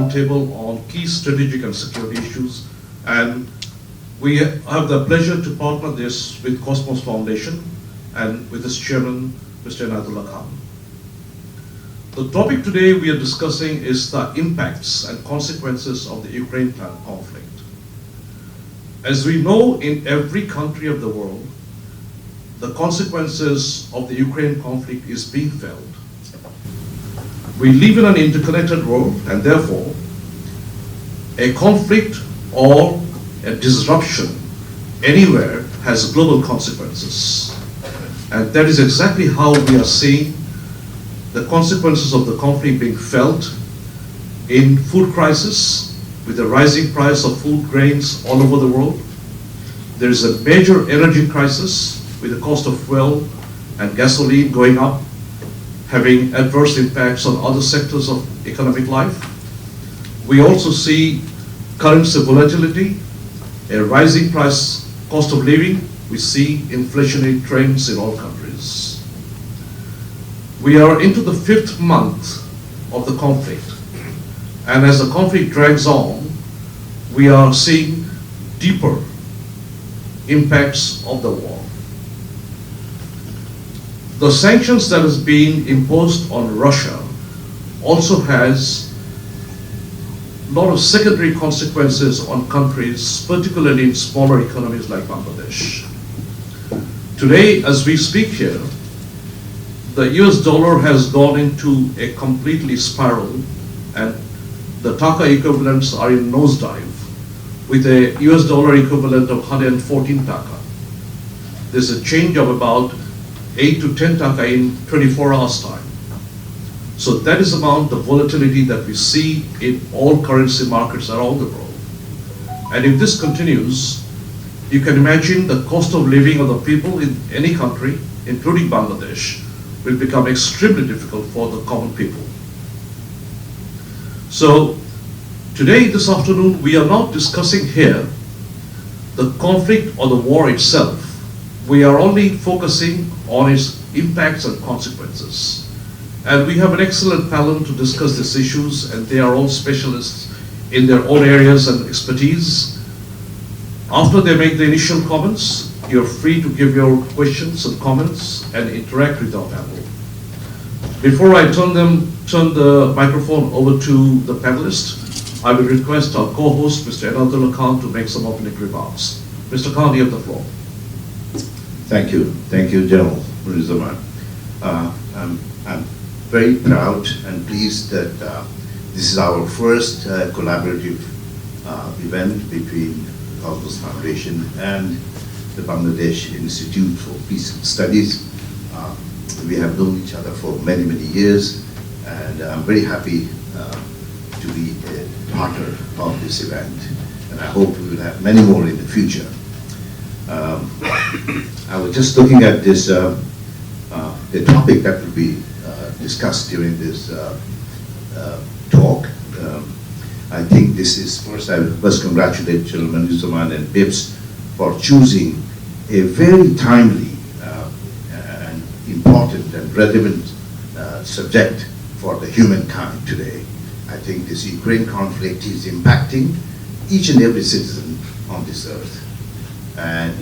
roundtable on key strategic and security issues, and we have the pleasure to partner this with Cosmos Foundation and with its chairman, Mr. Enayetullah Khan. The topic today we are discussing is the impacts and consequences of the Ukraine conflict. As we know, in every country of the world, the consequences of the Ukraine conflict is being felt. We live in an interconnected world, and therefore, a conflict or a disruption anywhere has global consequences. And that is exactly how we are seeing the consequences of the conflict being felt in food crisis, with the rising price of food grains all over the world. There is a major energy crisis with the cost of fuel and gasoline going up, having adverse impacts on other sectors of economic life. We also see currency volatility, a rising cost of living. We see inflationary trends in all countries. We are into the 5th month of the conflict, and as the conflict drags on, we are seeing deeper impacts of the war. The sanctions that has been imposed on Russia also has a lot of secondary consequences on countries, particularly in smaller economies like Bangladesh. Today, as we speak here, the US dollar has gone into a completely spiral, and the Taka equivalents are in nosedive, with a US dollar equivalent of 114 Taka. There's a change of about 8 to 10 Taka in 24 hours time. So that is about the volatility that we see in all currency markets around the world. And if this continues, you can imagine the cost of living of the people in any country, including Bangladesh, will become extremely difficult for the common people. So today, this afternoon, we are not discussing here the conflict or the war itself. We are only focusing on its impacts and consequences. And we have an excellent panel to discuss these issues, and they are all specialists in their own areas and expertise. After they make the initial comments, you're free to give your questions and comments and interact with our panel. Before I turn the microphone over to the panelists, I will request our co-host, Mr. Enayetullah Khan, to make some opening remarks. Mr. Khan, you have the floor. Thank you, General Muniruzzaman. I'm very proud and pleased that this is our first collaborative event between Cosmos Foundation and the Bangladesh Institute for Peace Studies. We have known each other for many, many years, and I'm very happy to be a partner of this event, and I hope we will have many more in the future. I was just looking at this, the topic that will be discussed during this talk. I think this is, first I must congratulate General Muniruzzaman and BIPSS for choosing a very timely and important and relevant subject for the humankind today. I think this Ukraine conflict is impacting each and every citizen on this earth. And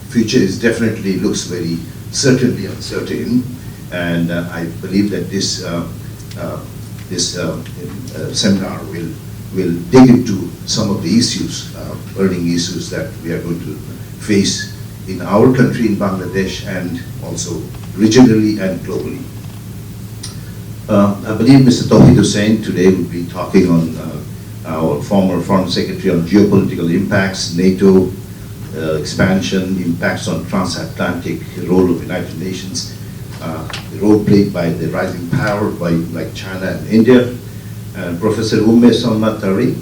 future is definitely looks very certainly uncertain, and I believe that this seminar will dig into some of the issues, burning issues that we are going to face in our country, in Bangladesh, and also regionally and globally. I believe Md.Touhid Hossain today will be talking on our former Foreign Secretary on geopolitical impacts, NATO expansion, impacts on transatlantic, role of United Nations, the role played by the rising power by like China and India. Professor Umme Salma Tarin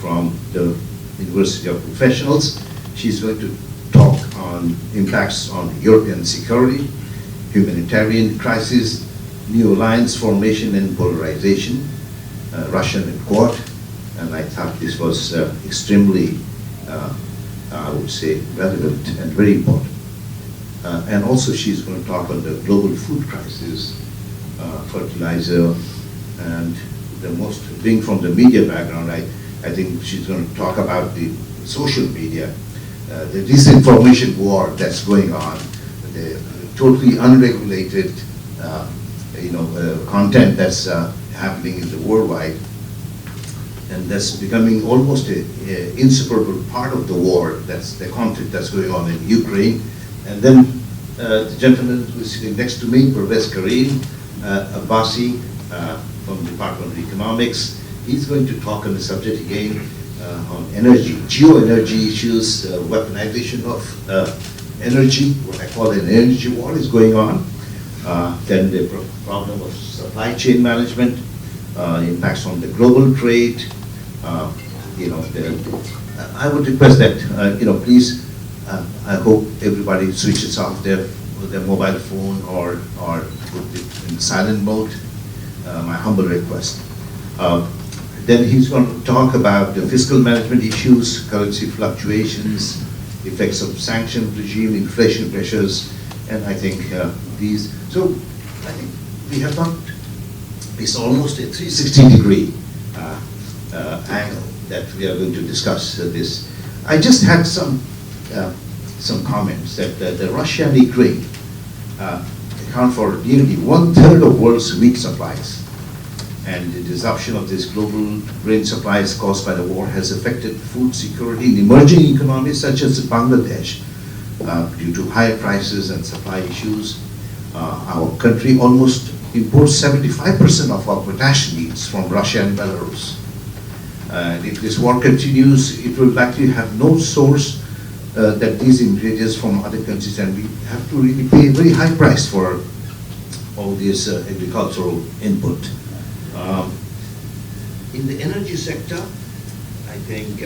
from the University of Professionals. She's going to talk on impacts on European security, humanitarian crisis, new alliance formation and polarization, Russian and Quad. And I thought this was extremely, I would say, relevant and very important. And also she's going to talk on the global food crisis, fertilizer, and being from the media background, I think she's going to talk about the social media, the disinformation war that's going on, the totally unregulated, content that's happening in the worldwide, and that's becoming almost an inseparable part of the war. That's the conflict that's going on in Ukraine. And then the gentleman who is sitting next to me, Parvez Karim, Abbasi from the Department of Economics. He's going to talk on the subject again on energy, geo-energy issues, weaponization of energy, what I call an energy war is going on. Then the problem of supply chain management, impacts on the global trade. I would request that, please, I hope everybody switches off their mobile phone or put it in silent mode. My humble request. Then he's going to talk about the fiscal management issues, currency fluctuations, effects of sanction regime, inflation pressures, and I think these. So I think we have got, it's almost a 360-degree angle that we are going to discuss this. I just had some comments that the Russia and Ukraine account for nearly 1/3 of world's wheat supplies. And the disruption of this global grain supplies caused by the war has affected food security in emerging economies such as Bangladesh due to higher prices and supply issues. Our country almost imports 75% of our potash needs from Russia and Belarus. And if this war continues, it will likely have no source that these ingredients from other countries, and we have to really pay a very high price for all this agricultural input. In the energy sector, I think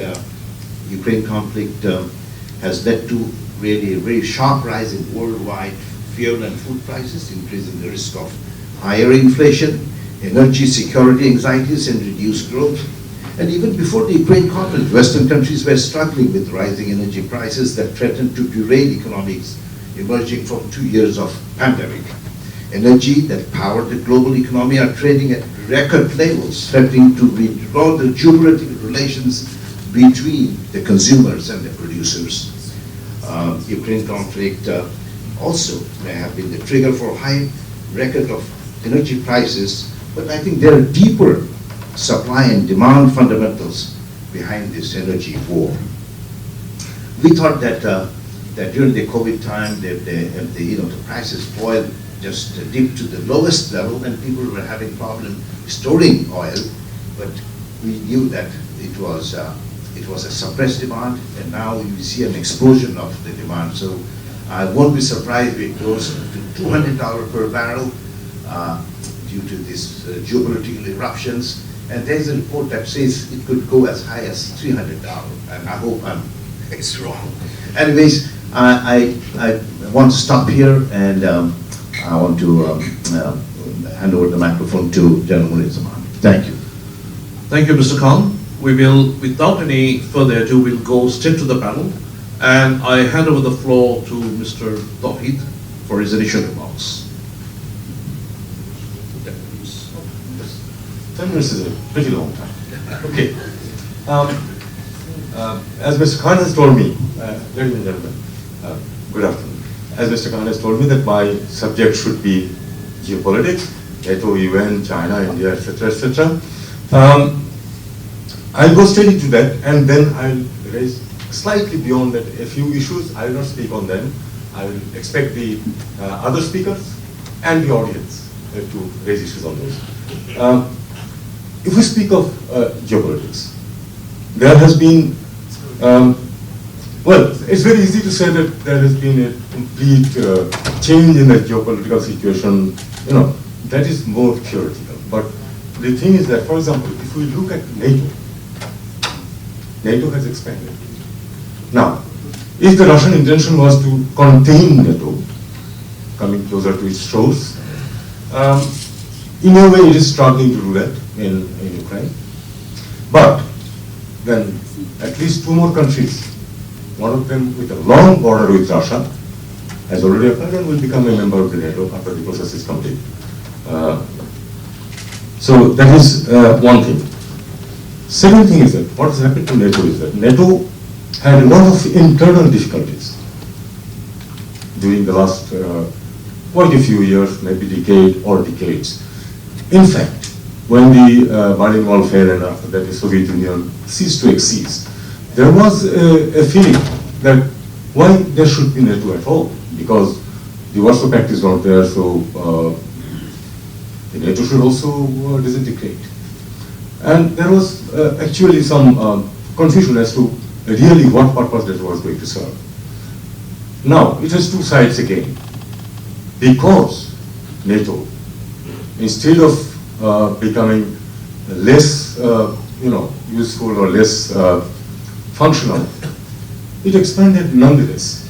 Ukraine conflict has led to really a very sharp rise in worldwide fuel and food prices, increasing the risk of higher inflation, energy security anxieties, and reduced growth. And even before the Ukraine conflict, Western countries were struggling with rising energy prices that threatened to derail economics emerging from 2 years of pandemic. Energy that powered the global economy are trading at record levels, threatening to withdraw the geopolitical relations between the consumers and the producers. Ukraine conflict also may have been the trigger for a high record of energy prices, but I think there are deeper supply and demand fundamentals behind this energy war. We thought that during the COVID time, the prices of oil just dipped to the lowest level, and people were having problem storing oil. But we knew that it was a suppressed demand, and now we see an explosion of the demand. So I won't be surprised if it goes to $200 per barrel due to these geopolitical eruptions. And there's a report that says it could go as high as $300, and I hope it's wrong. Anyways, I want to stop here, and I want to hand over the microphone to General Muniruzzaman. Thank you. Thank you, Mr. Khan. We will, without any further ado, we'll go straight to the panel, and I hand over the floor to Md.Touhid for his initial remarks. 10 minutes is a pretty long time. Okay. As Mr. Khan has told me, ladies and gentlemen, good afternoon. As Mr. Khan has told me that my subject should be geopolitics, NATO, UN, China, India, etc., etc. I'll go straight into that, and then I'll raise slightly beyond that a few issues. I will not speak on them. I will expect the other speakers and the audience to raise issues on those. If we speak of geopolitics, there has been, well, it's very easy to say that there has been a complete change in the geopolitical situation. That is more theoretical. But the thing is that, for example, if we look at NATO, NATO has expanded. Now, if the Russian intention was to contain NATO, coming closer to its shores, in a way it is struggling to do that in Ukraine. But then at least two more countries, one of them with a long border with Russia, has already occurred and will become a member of the NATO after the process is complete. So that is one thing. Second thing is that what has happened to NATO is that NATO had a lot of internal difficulties during the last quite a few years, maybe decade or decades. In fact, when the Berlin Wall fell and after that the Soviet Union ceased to exist, there was a feeling that why there should be NATO at all, because the Warsaw Pact is not there, so the NATO should also disintegrate. And there was actually some confusion as to really what purpose that was going to serve. Now, it has two sides again. Because NATO, instead of becoming less useful or less functional, it expanded nonetheless.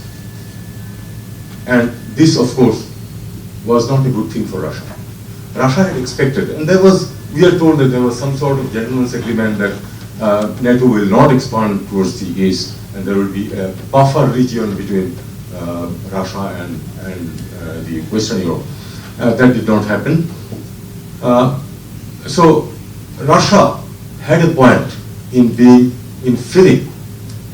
And this, of course, was not a good thing for Russia. Russia had expected, and we are told that there was some sort of gentleman's agreement that NATO will not expand towards the east, and there will be a buffer region between Russia and the Western Europe. That did not happen. So Russia had a point in feeling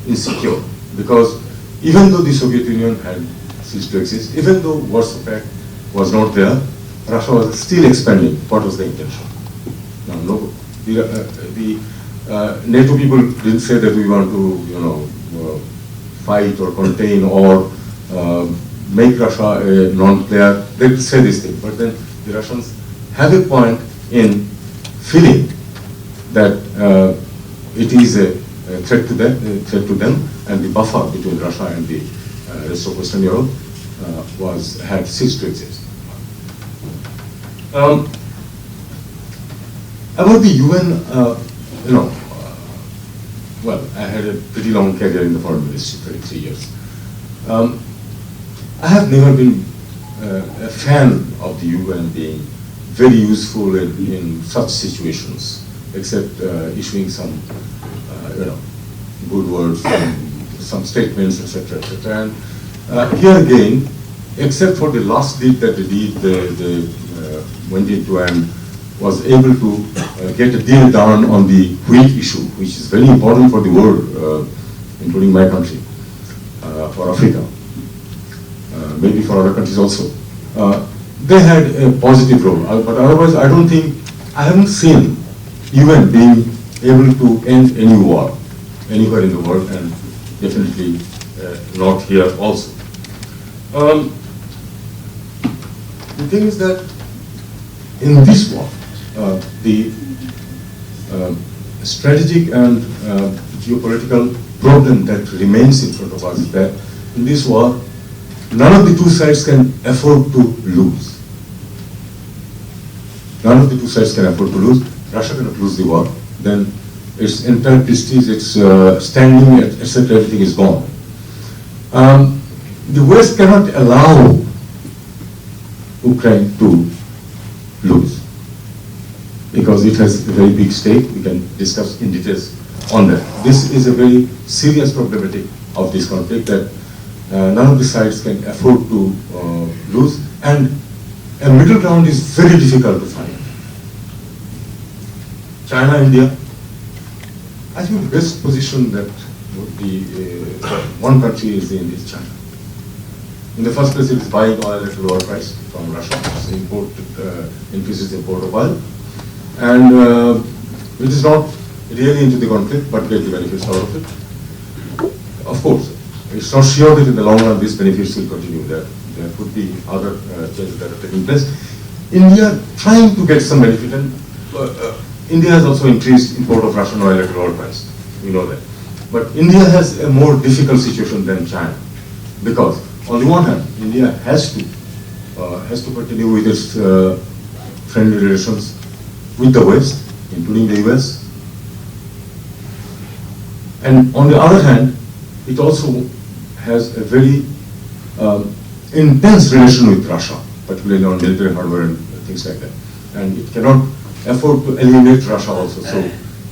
insecure, because even though the Soviet Union had ceased to exist, even though Warsaw Pact was not there, Russia was still expanding. What was the intention? Now, no, the NATO people didn't say that we want to, fight or contain or make Russia a non-player. They didn't say this thing, but then the Russians have a point in feeling that it is a threat to them, and the buffer between Russia and the rest of Western Europe had ceased to exist. About the UN, well, I had a pretty long career in the foreign ministry, 33 years. I have never been a fan of the UN being very useful in such situations, except issuing some, good words, some statements, etc., etc. And here again, except for the last deed that they did, the Md.Touhid was able to get a deal done on the wheat issue, which is very important for the world, including my country, for Africa, maybe for other countries also. They had a positive role, but otherwise I haven't seen UN being able to end any war anywhere in the world, and definitely not here also. The thing is that in this war, the strategic and geopolitical problem that remains in front of us is that in this war, none of the two sides can afford to lose. None of the two sides can afford to lose. Russia cannot lose the war. Then its entire prestige, its standing, etc., everything is gone. The West cannot allow Ukraine to lose, because it has a very big stake. We can discuss in details on that. This is a very serious problematic of this conflict, that none of the sides can afford to lose, and a middle ground is very difficult to find. China, India, I think the best position that would be one country is in is China. In the first place, it is buying oil at a lower price from Russia. Increases import of oil, and it is not really into the conflict, but get the benefits out of it. Of course, it's not sure that in the long run these benefits will continue. There could be other changes that are taking place. India trying to get some benefit, and India has also increased import of Russian oil at a lower price. We know that. But India has a more difficult situation than China, because on the one hand, India has to continue with its friendly relations with the West, including the US. And on the other hand, it also has a very intense relation with Russia, particularly on military hardware and things like that. And it cannot afford to eliminate Russia also. So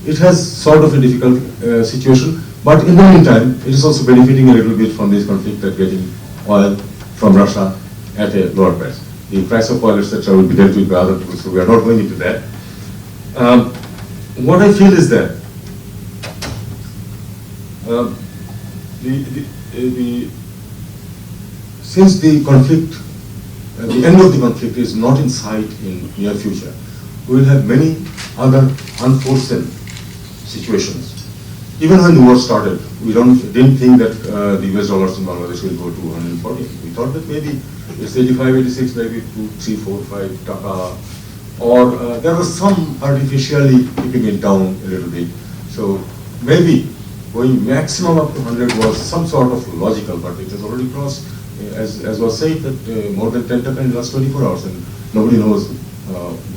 it has sort of a difficult situation, but in the meantime, it is also benefiting a little bit from this conflict, that getting oil from Russia at a lower price. The price of oil, etc., will be dealt with by other people, so we are not going into that. What I feel is that since the conflict, the end of the conflict is not in sight in near future, we will have many other unforeseen situations. Even when the war started, we didn't think that the US dollars in Bangladesh will go to 140. We thought that maybe it's 85, 86, maybe 2, 3, 4, 5 taka, or there was some artificially keeping it down a little bit. So maybe going maximum up to 100 was some sort of logical, but it has already crossed, as was said, that more than 10 taka in the last 24 hours, and nobody knows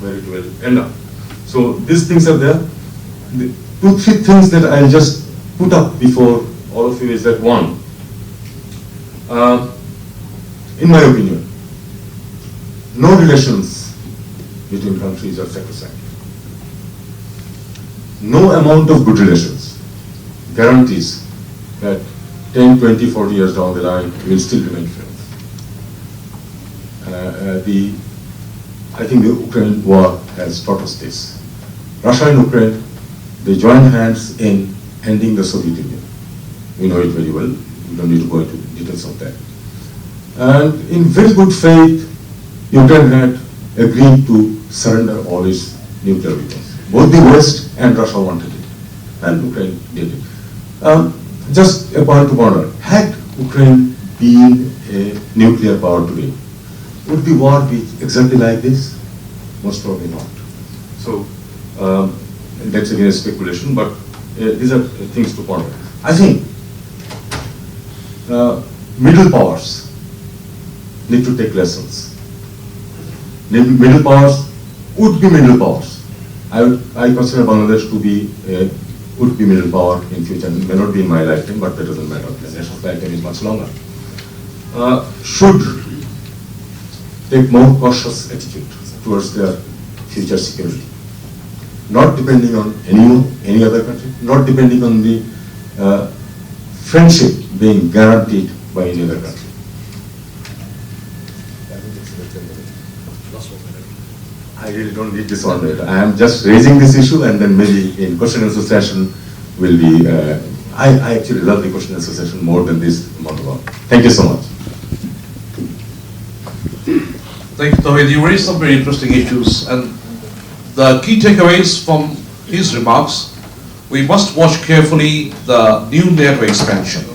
where it will end up. So these things are there. The 2, 3 things that I'll just put up before all of you is that one, in my opinion, no relations between countries are sacrosanct. No amount of good relations guarantees that 10, 20, 40 years down the line will still remain friends. I think the Ukraine war has taught us this. Russia and Ukraine, they joined hands in ending the Soviet Union. We know it very well. We don't need to go into details of that. And in very good faith, Ukraine had agreed to surrender all its nuclear weapons. Both the West and Russia wanted it, and Ukraine did it. Just a point to ponder: had Ukraine been a nuclear power today, would the war be exactly like this? Most probably not. So that's again a speculation, but these are things to ponder. I think middle powers need to take lessons. Middle powers would be middle powers. I consider Bangladesh to be would be middle power in future. It may not be in my lifetime, but that doesn't matter. The nation's lifetime is much longer. Should take more cautious attitude towards their future security. Not depending on anyone, any other country, not depending on the friendship being guaranteed by any other country. I really don't need this on it. I am just raising this issue, and then maybe in question and answer session will be, I actually love the question and answer session more than this monologue. Thank you so much. Thank you, Touhid. You raised some very interesting issues, and the key takeaways from his remarks: we must watch carefully the new NATO expansion,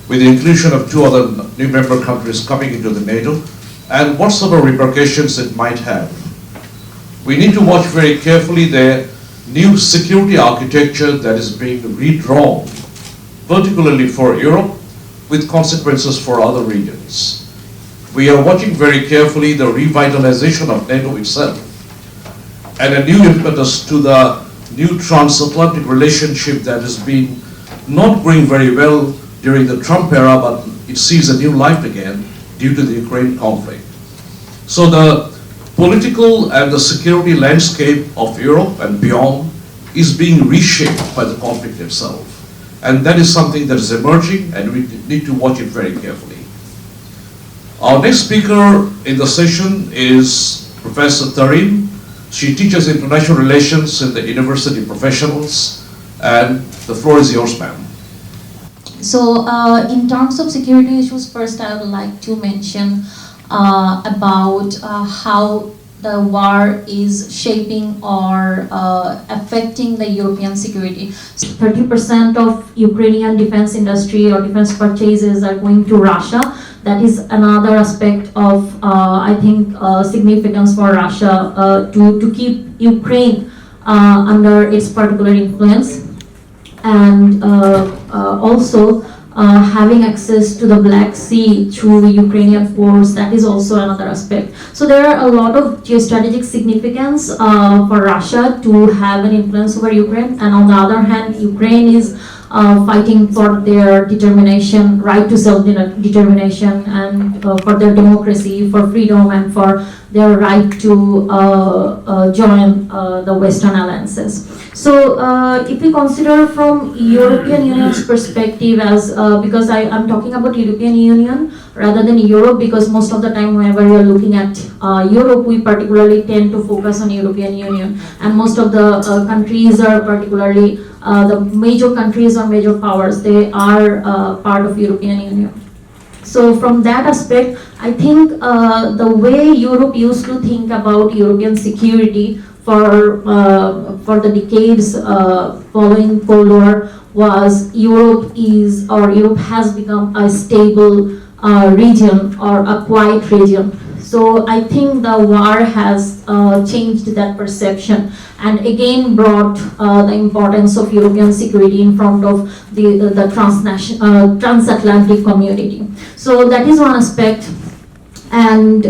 with the inclusion of 2 other new member countries coming into the NATO, and what sort of repercussions it might have. We need to watch very carefully the new security architecture that is being redrawn, particularly for Europe, with consequences for other regions. We are watching very carefully the revitalization of NATO itself, and a new impetus to the new transatlantic relationship that has been not going very well during the Trump era, but it sees a new life again due to the Ukraine conflict. So the political and the security landscape of Europe and beyond is being reshaped by the conflict itself. And that is something that is emerging, and we need to watch it very carefully. Our next speaker in the session is Professor Tarin. She teaches international relations in the University Professionals, and the floor is yours, ma'am. So in terms of security issues, first I would like to mention about how the war is shaping or affecting the European security. 30% of Ukrainian defense industry or defense purchases are going to Russia. That is another aspect of, I think, significance for Russia to keep Ukraine under its particular influence. And also having access to the Black Sea through the Ukrainian ports, that is also another aspect. So there are a lot of geostrategic significance for Russia to have an influence over Ukraine, and on the other hand, Ukraine is fighting for their determination, right to self-determination, and for their democracy, for freedom, and for their right to join the Western alliances. So if we consider from European Union's perspective, as because I'm talking about European Union rather than Europe, because most of the time whenever we are looking at Europe, we particularly tend to focus on European Union, and most of the countries are particularly the major countries or major powers, they are part of European Union. So from that aspect, I think the way Europe used to think about European security for the decades following Cold War was Europe has become a stable region or a quiet region. So I think the war has changed that perception and again brought the importance of European security in front of the transatlantic community. So that is one aspect. And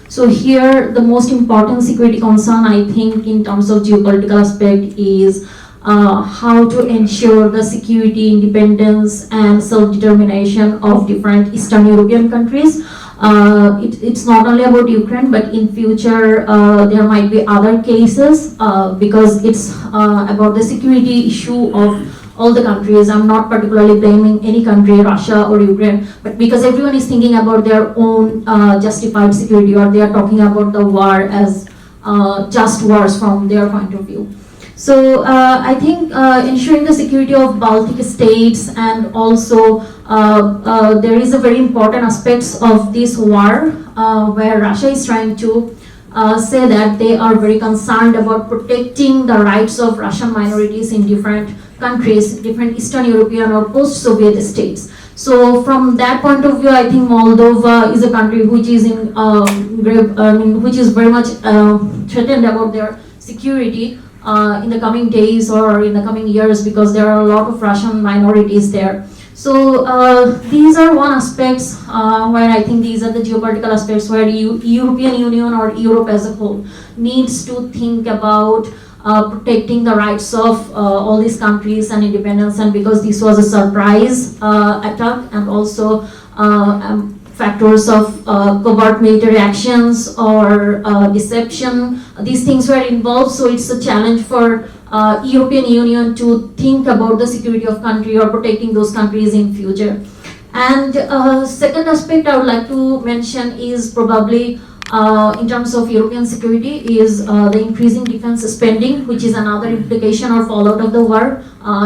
so here the most important security concern, I think, in terms of geopolitical aspect is how to ensure the security, independence and self-determination of different Eastern European countries. It's not only about Ukraine, but in future there might be other cases because it's about the security issue of all the countries. I'm not particularly blaming any country, Russia or Ukraine, but because everyone is thinking about their own justified security, or they are talking about the war as just wars from their point of view. So I think ensuring the security of Baltic states, and also there is a very important aspects of this war where Russia is trying to say that they are very concerned about protecting the rights of Russian minorities in different countries, different Eastern European or post-Soviet states. So from that point of view, I think Moldova is a country which is in which is very much threatened about their security in the coming days or in the coming years, because there are a lot of Russian minorities there. So these are one aspects where I think these are the geopolitical aspects where European Union or Europe as a whole needs to think about protecting the rights of all these countries and independence. And because this was a surprise attack, and also factors of covert military actions or deception, these things were involved. So it's a challenge for European Union to think about the security of country or protecting those countries in future. And second aspect I would like to mention is probably in terms of European security is the increasing defense spending, which is another implication or fallout of the war.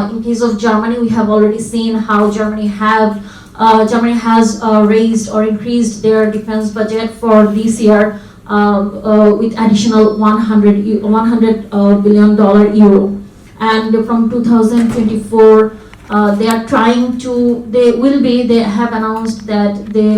In case of Germany, we have already seen how Germany has raised or increased their defense budget for this year with additional $100 billion euro. And from 2024, they have announced that they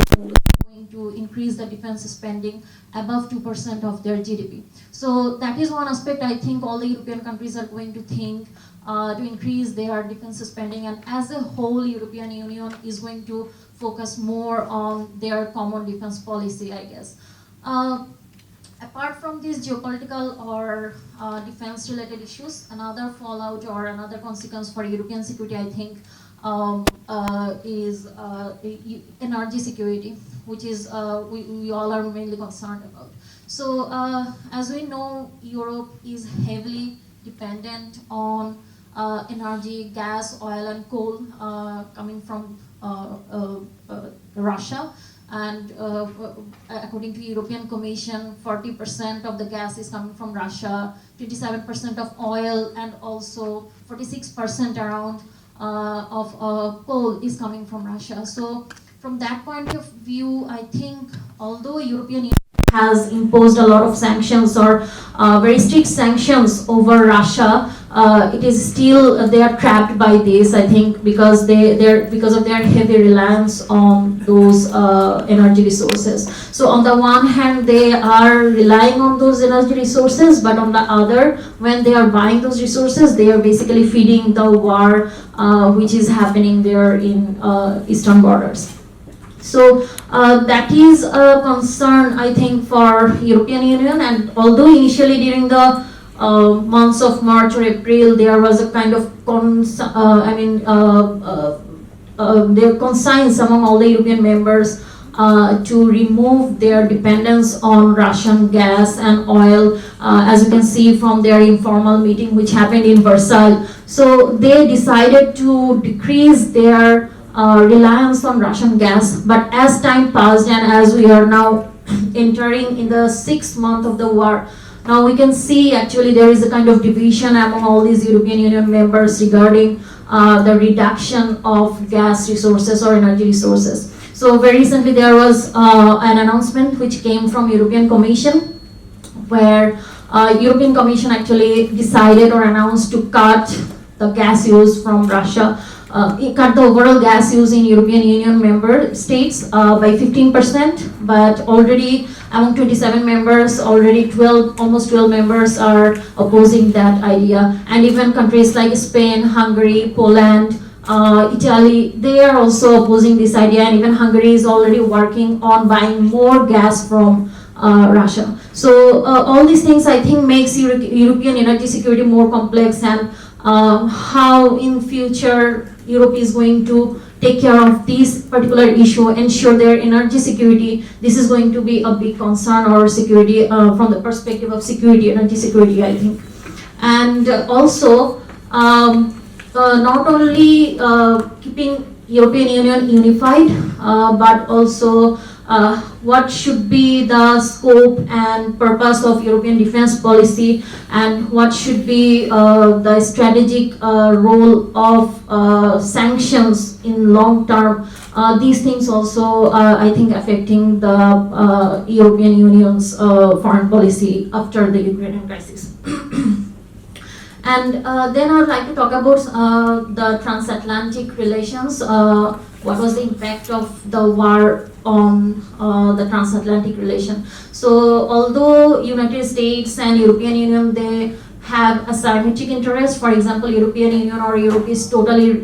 to increase the defense spending above 2% of their GDP. So that is one aspect I think all the European countries are going to think to increase their defense spending, and as a whole European Union is going to focus more on their common defense policy, I guess. Apart from these geopolitical or defense related issues, another fallout or another consequence for European security, I think, is energy security, which is we all are mainly concerned about. So as we know, Europe is heavily dependent on energy, gas, oil and coal coming from Russia. And according to European Commission, 40% of the gas is coming from Russia, 27% of oil, and also 46% around of coal is coming from Russia. So from that point of view, I think although European Union has imposed a lot of sanctions or very strict sanctions over Russia, it is still, they are trapped by this, I think, because because of their heavy reliance on those energy resources. So on the one hand, they are relying on those energy resources, but on the other, when they are buying those resources, they are basically feeding the war which is happening there in eastern borders. So that is a concern, I think, for European Union. And although initially during the months of March or April, there was a kind of there are consigns among all the European members to remove their dependence on Russian gas and oil, as you can see from their informal meeting which happened in Versailles. So they decided to decrease their reliance on Russian gas, but as time passed and as we are now entering in the 6th month of the war, now we can see actually there is a kind of division among all these European Union members regarding the reduction of gas resources or energy resources. So very recently there was an announcement which came from European Commission, where European Commission actually decided or announced to cut the gas use from Russia, cut the overall gas use in European Union member states by 15%, but already among 27 members, already almost 12 members are opposing that idea. And even countries like Spain, Hungary, Poland, Italy, they are also opposing this idea, and even Hungary is already working on buying more gas from Russia. So all these things I think makes European energy security more complex, and how in future Europe is going to take care of this particular issue, ensure their energy security. This is going to be a big concern or security from the perspective of security, energy security, I think. And also, not only keeping European Union unified, but also what should be the scope and purpose of European defense policy, and what should be the strategic role of sanctions in long term. These things also, I think, affecting the European Union's foreign policy after the Ukrainian crisis. And then I would like to talk about the transatlantic relations. What was the impact of the war on the transatlantic relation? So although United States and European Union, they have a symmetric interest. For example, European Union or Europe is totally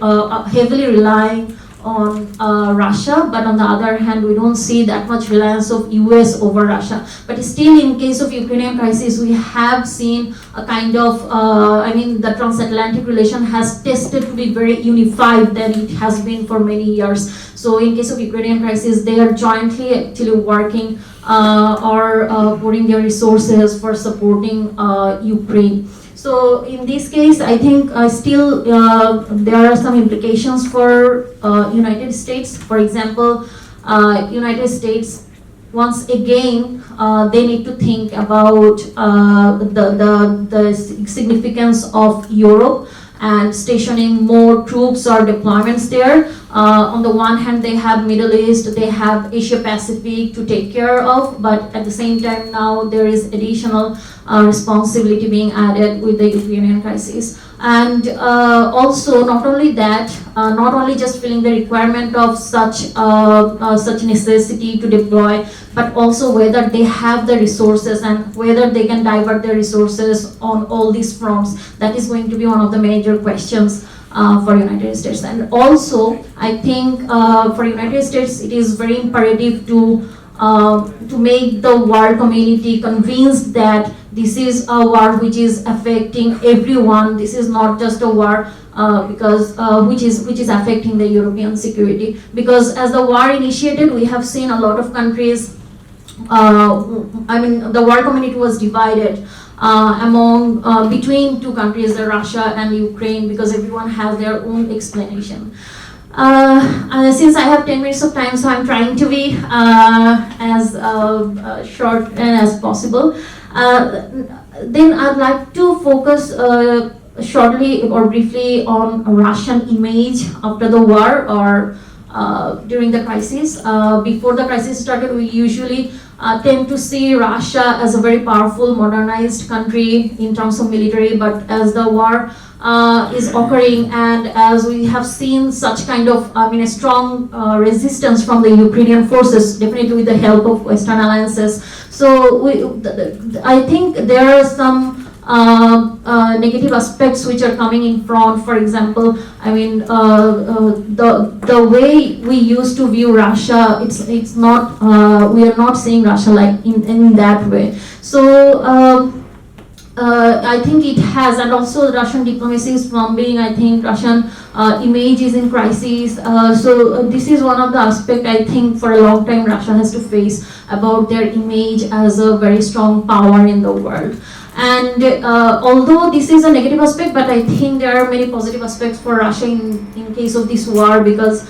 heavily relying on Russia, but on the other hand, we don't see that much reliance of US over Russia. But still, in case of Ukrainian crisis, we have seen a kind of, the transatlantic relation has tested to be very unified than it has been for many years. So in case of Ukrainian crisis, they are jointly actually working or putting their resources for supporting Ukraine. So in this case, I think still there are some implications for United States. For example, United States, once again, they need to think about the significance of Europe and stationing more troops or deployments there. On the one hand, they have Middle East, they have Asia Pacific to take care of, but at the same time now there is additional responsibility being added with the Ukrainian crisis. And also, not only that, not only just filling the requirement of such necessity to deploy, but also whether they have the resources and whether they can divert their resources on all these fronts. That is going to be one of the major questions for United States. And also, I think for United States, it is very imperative to make the world community convinced that this is a war which is affecting everyone. This is not just a war because which is affecting the European security. Because as the war initiated, we have seen a lot of countries. The world community was divided among between two countries, Russia and Ukraine, because everyone has their own explanation. Since I have 10 minutes of time, so I'm trying to be as short and as possible. Then I'd like to focus shortly or briefly on Russian image after the war or during the crisis. Before the crisis started, we usually tend to see Russia as a very powerful, modernized country in terms of military, but as the war is occurring and as we have seen such kind of a strong resistance from the Ukrainian forces, definitely with the help of Western alliances. So I think there are some negative aspects which are coming in front. For example, the way we used to view Russia, it's not we are not seeing Russia like in that way. So I think it has, and also Russian diplomacy is fumbling. I think Russian image is in crisis. So this is one of the aspects I think for a long time Russia has to face about their image as a very strong power in the world. And although this is a negative aspect, but I think there are many positive aspects for Russia in case of this war, because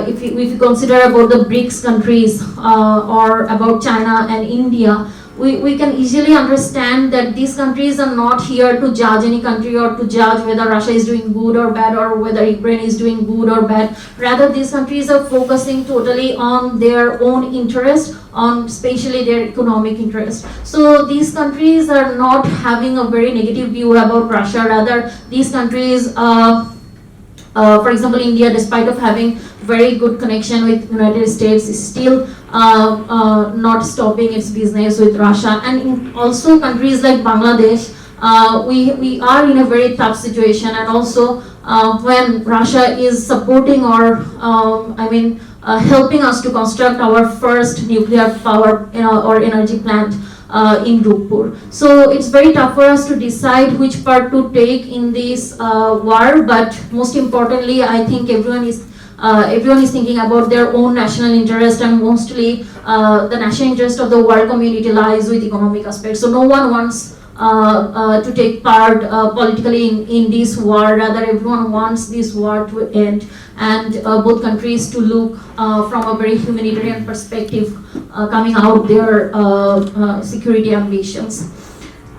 if you consider about the BRICS countries or about China and India, we can easily understand that these countries are not here to judge any country or to judge whether Russia is doing good or bad or whether Ukraine is doing good or bad. Rather, these countries are focusing totally on their own interest, on especially their economic interest. So these countries are not having a very negative view about Russia. Rather, these countries, for example, India, despite of having very good connection with United States, is still not stopping its business with Russia. And also countries like Bangladesh, we are in a very tough situation, and also when Russia is supporting or helping us to construct our first nuclear power or energy plant in Rupur. So it's very tough for us to decide which part to take in this war, but most importantly, I think everyone is thinking about their own national interest, and mostly the national interest of the world community lies with economic aspects. So no one wants to take part politically in this war. Rather, everyone wants this war to end, and both countries to look from a very humanitarian perspective coming out their security ambitions.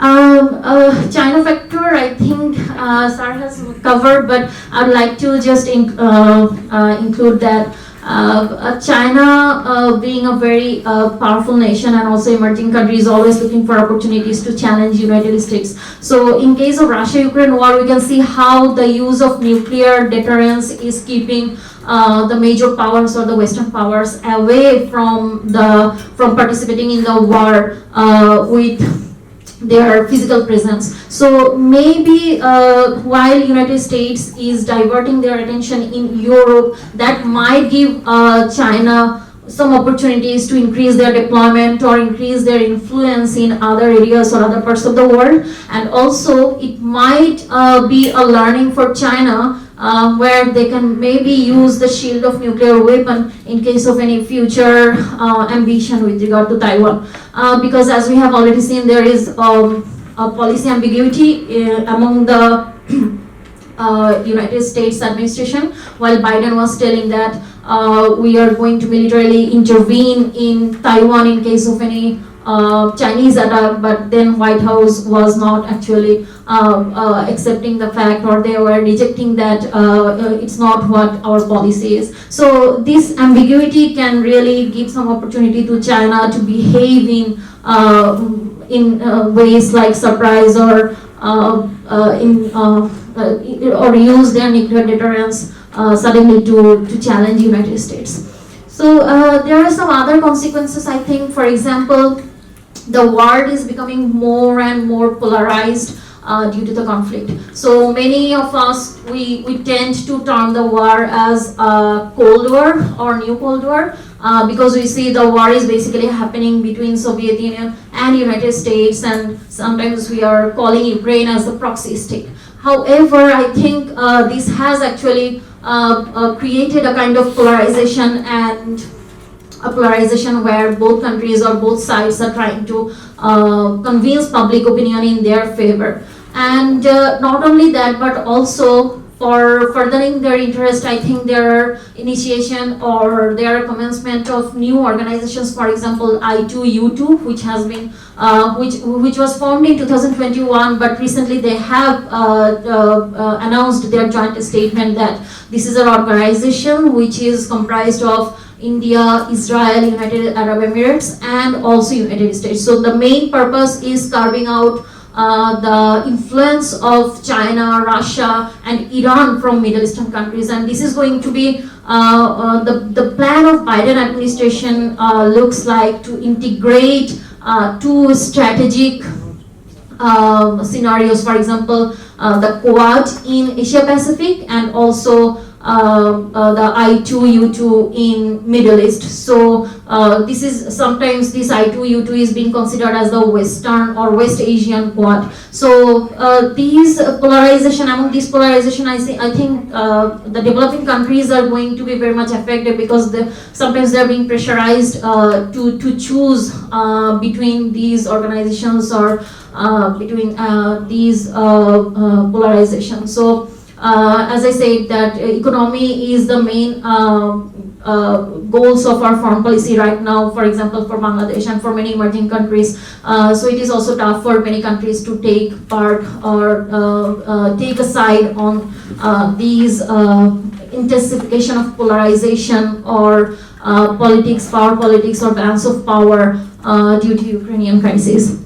China factor, I think Sir has covered, but I'd like to just include that China being a very powerful nation and also emerging country is always looking for opportunities to challenge United States. So in case of Russia-Ukraine war, we can see how the use of nuclear deterrence is keeping the major powers or the Western powers away from participating in the war with their physical presence. So maybe while United States is diverting their attention in Europe, that might give China some opportunities to increase their deployment or increase their influence in other areas or other parts of the world. And also it might be a learning for China where they can maybe use the shield of nuclear weapon in case of any future ambition with regard to Taiwan. Because as we have already seen, there is a policy ambiguity among the United States administration, while Biden was telling that we are going to militarily intervene in Taiwan in case of any Chinese attack, but then White House was not actually accepting the fact, or they were rejecting that it's not what our policy is. So this ambiguity can really give some opportunity to China to behave in ways like surprise or use their nuclear deterrence suddenly to challenge United States. So there are some other consequences, I think. For example, the world is becoming more and more polarized due to the conflict. So many of us, we tend to term the war as a Cold War or New Cold War because we see the war is basically happening between Soviet Union and United States, and sometimes we are calling Ukraine as the proxy state. However, I think this has actually created a kind of polarization, and a polarization where both countries or both sides are trying to convince public opinion in their favor. And not only that, but also for furthering their interest, I think there are initiation or there are commencement of new organizations. For example, I2U2, which has been which was formed in 2021, but recently they have announced their joint statement that this is an organization which is comprised of India, Israel, United Arab Emirates, and also United States. So the main purpose is carving out the influence of China, Russia, and Iran from Middle Eastern countries, and this is going to be the plan of Biden administration looks like to integrate two strategic scenarios. For example, the Quad in Asia Pacific, and also the I2U2 in Middle East. So this is sometimes this I2U2 is being considered as the Western or West Asian Quad. So these polarization, among these polarization, I think the developing countries are going to be very much affected because sometimes they're being pressurized to choose between these organizations or between these polarizations. So as I said, that economy is the main goals of our foreign policy right now, for example, for Bangladesh and for many emerging countries. So it is also tough for many countries to take part or take a side on these intensification of polarization or politics, power politics or balance of power due to Ukrainian crisis.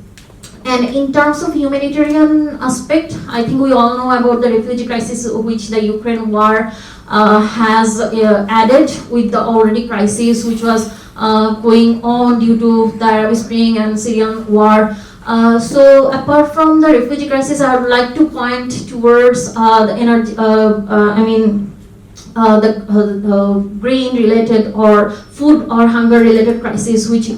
And in terms of humanitarian aspect, I think we all know about the refugee crisis which the Ukraine war has added with the already crisis which was going on due to the Arab Spring and Syrian war. So apart from the refugee crisis, I would like to point towards the energy, the grain-related or food or hunger-related crisis which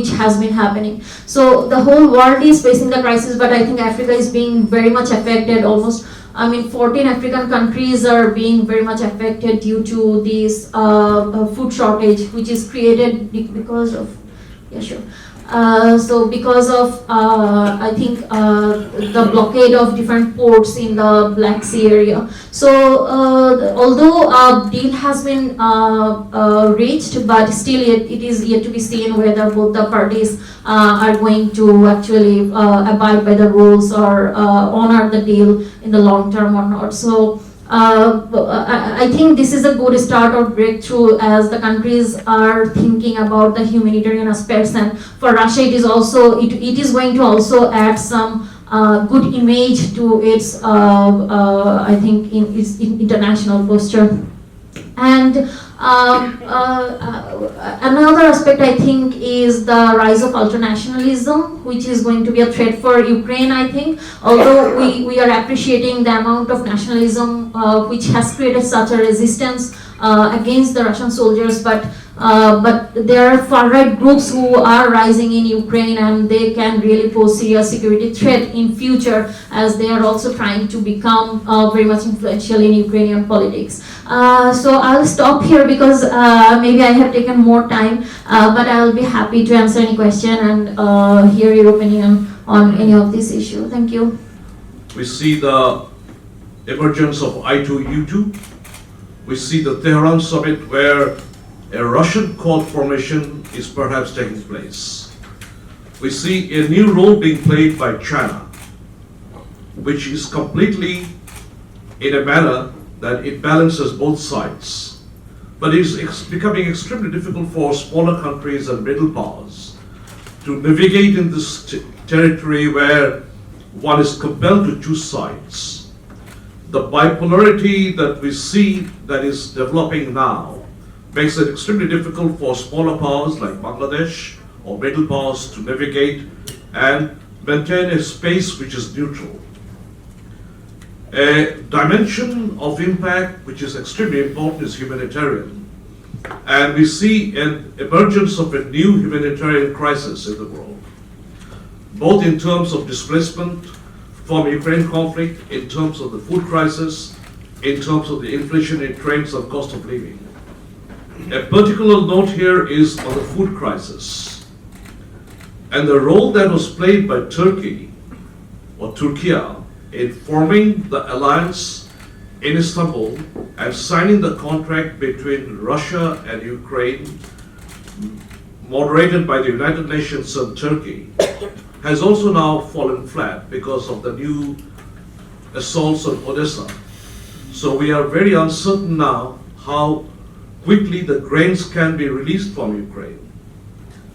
has been happening. So the whole world is facing the crisis, but I think Africa is being very much affected. Almost, 14 African countries are being very much affected due to this food shortage, which is created because of, so because of I think the blockade of different ports in the Black Sea area. So although a deal has been reached, but still it is yet to be seen whether both the parties are going to actually abide by the rules or honor the deal in the long term or not. So I think this is a good start or breakthrough as the countries are thinking about the humanitarian aspects, and for Russia it is also it is going to also add some good image to its I think in its international posture. And another aspect I think is the rise of ultranationalism, which is going to be a threat for Ukraine, I think. Although we are appreciating the amount of nationalism which has created such a resistance against the Russian soldiers, but there are far-right groups who are rising in Ukraine, and they can really pose serious security threat in future, as they are also trying to become very much influential in Ukrainian politics. So I'll stop here because maybe I have taken more time, but I'll be happy to answer any question and hear your opinion on any of this issue. Thank you. We see the emergence of I2U2. We see the Tehran summit where a Russian Quad formation is perhaps taking place. We see a new role being played by China, which is completely in a manner that it balances both sides. But it is becoming extremely difficult for smaller countries and middle powers to navigate in this territory where one is compelled to choose sides. The bipolarity that we see that is developing now makes it extremely difficult for smaller powers like Bangladesh or middle powers to navigate and maintain a space which is neutral. A dimension of impact which is extremely important is humanitarian. And we see an emergence of a new humanitarian crisis in the world, both in terms of displacement from Ukraine conflict, in terms of the food crisis, in terms of the inflationary trends and cost of living. A particular note here is on the food crisis and the role that was played by Turkey or Turkey in forming the alliance in Istanbul and signing the contract between Russia and Ukraine, moderated by the United Nations and Turkey, has also now fallen flat because of the new assaults on Odessa. So we are very uncertain now how quickly the grains can be released from Ukraine.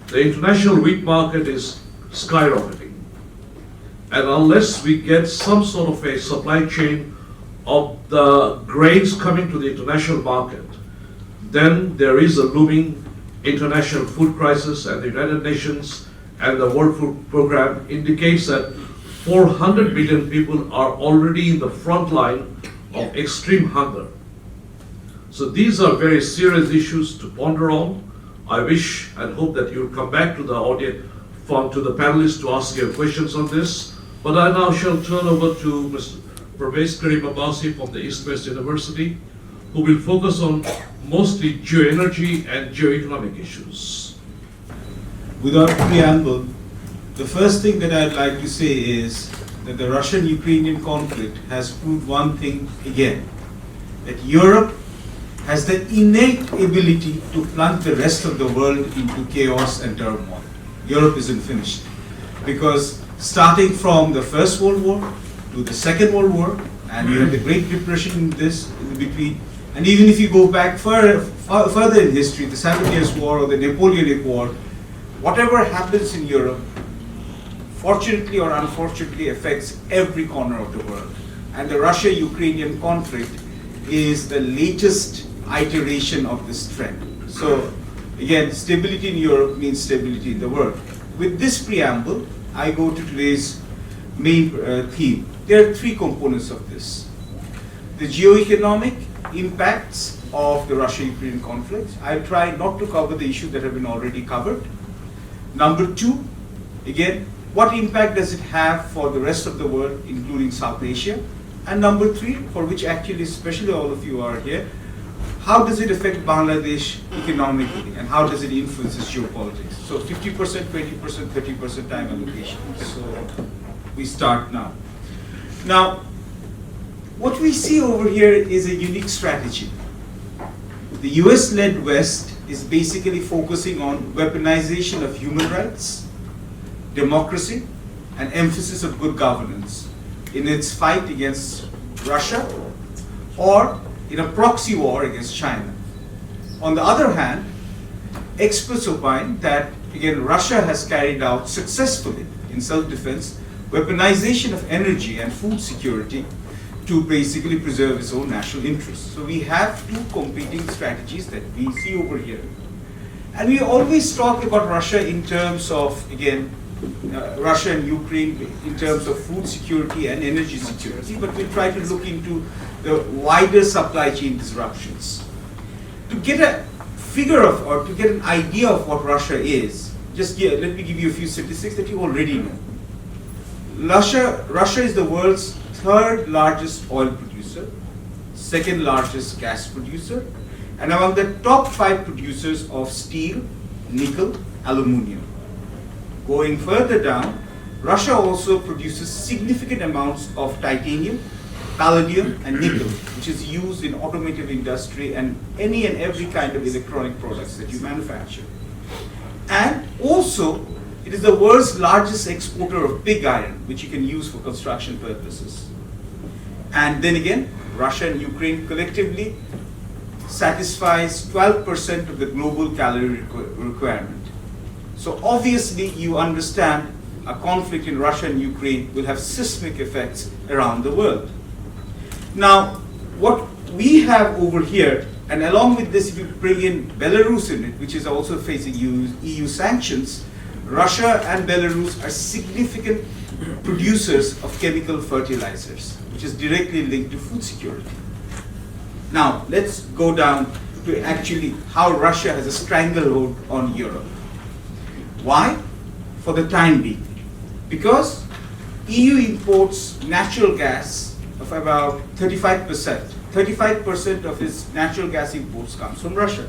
The international wheat market is skyrocketing. And unless we get some sort of a supply chain of the grains coming to the international market, then there is a looming international food crisis, and the United Nations and the World Food Program indicates that 400 million people are already in the front line of extreme hunger. So these are very serious issues to ponder on. I wish and hope that you'll come back to the audience, to the panelists to ask your questions on this. But I now shall turn over to Mr. Parvez Karim Abbasi from the East West University, who will focus on mostly geoenergy and geoeconomic issues. Without preamble, the first thing that I'd like to say is that the Russian-Ukrainian conflict has proved one thing again, that Europe has the innate ability to plunge the rest of the world into chaos and turmoil. Europe isn't finished. Because starting from the First World War to the Second World War, and you had the Great Depression in between, and even if you go back further in history, the 7 Years' War or the Napoleonic War, whatever happens in Europe, fortunately or unfortunately, affects every corner of the world. And the Russia-Ukrainian conflict is the latest iteration of this trend. So again, stability in Europe means stability in the world. With this preamble, I go to today's main theme. There are three components of this. The geoeconomic impacts of the Russia-Ukraine conflict. I'll try not to cover the issues that have been already covered. Number two, again, what impact does it have for the rest of the world, including South Asia? And number three, for which actually especially all of you are here, how does it affect Bangladesh economically and how does it influence its geopolitics? So 50%, 20%, 30% time allocation. So we start now. Now, what we see over here is a unique strategy. The US-led West is basically focusing on weaponization of human rights, democracy, and emphasis of good governance in its fight against Russia or in a proxy war against China. On the other hand, experts opine that, again, Russia has carried out successfully in self-defense weaponization of energy and food security to basically preserve its own national interests. So we have two competing strategies that we see over here. And we always talk about Russia in terms of, again, Russia and Ukraine in terms of food security and energy security, but we try to look into the wider supply chain disruptions. To get a figure of, or to get an idea of what Russia is, just let me give you a few statistics that you already know. Russia is the world's third largest oil producer, second largest gas producer, and among the top 5 producers of steel, nickel, aluminium. Going further down, Russia also produces significant amounts of titanium, palladium, and nickel, which is used in automotive industry and any and every kind of electronic products that you manufacture. And also, it is the world's largest exporter of pig iron, which you can use for construction purposes. And then again, Russia and Ukraine collectively satisfies 12% of the global calorie requirement. So obviously you understand a conflict in Russia and Ukraine will have seismic effects around the world. Now, what we have over here, and along with this, if you bring in Belarus in it, which is also facing EU sanctions, Russia and Belarus are significant producers of chemical fertilizers, which is directly linked to food security. Now, let's go down to actually how Russia has a stranglehold on Europe. Why? For the time being. Because EU imports natural gas of about 35%. 35% of its natural gas imports comes from Russia.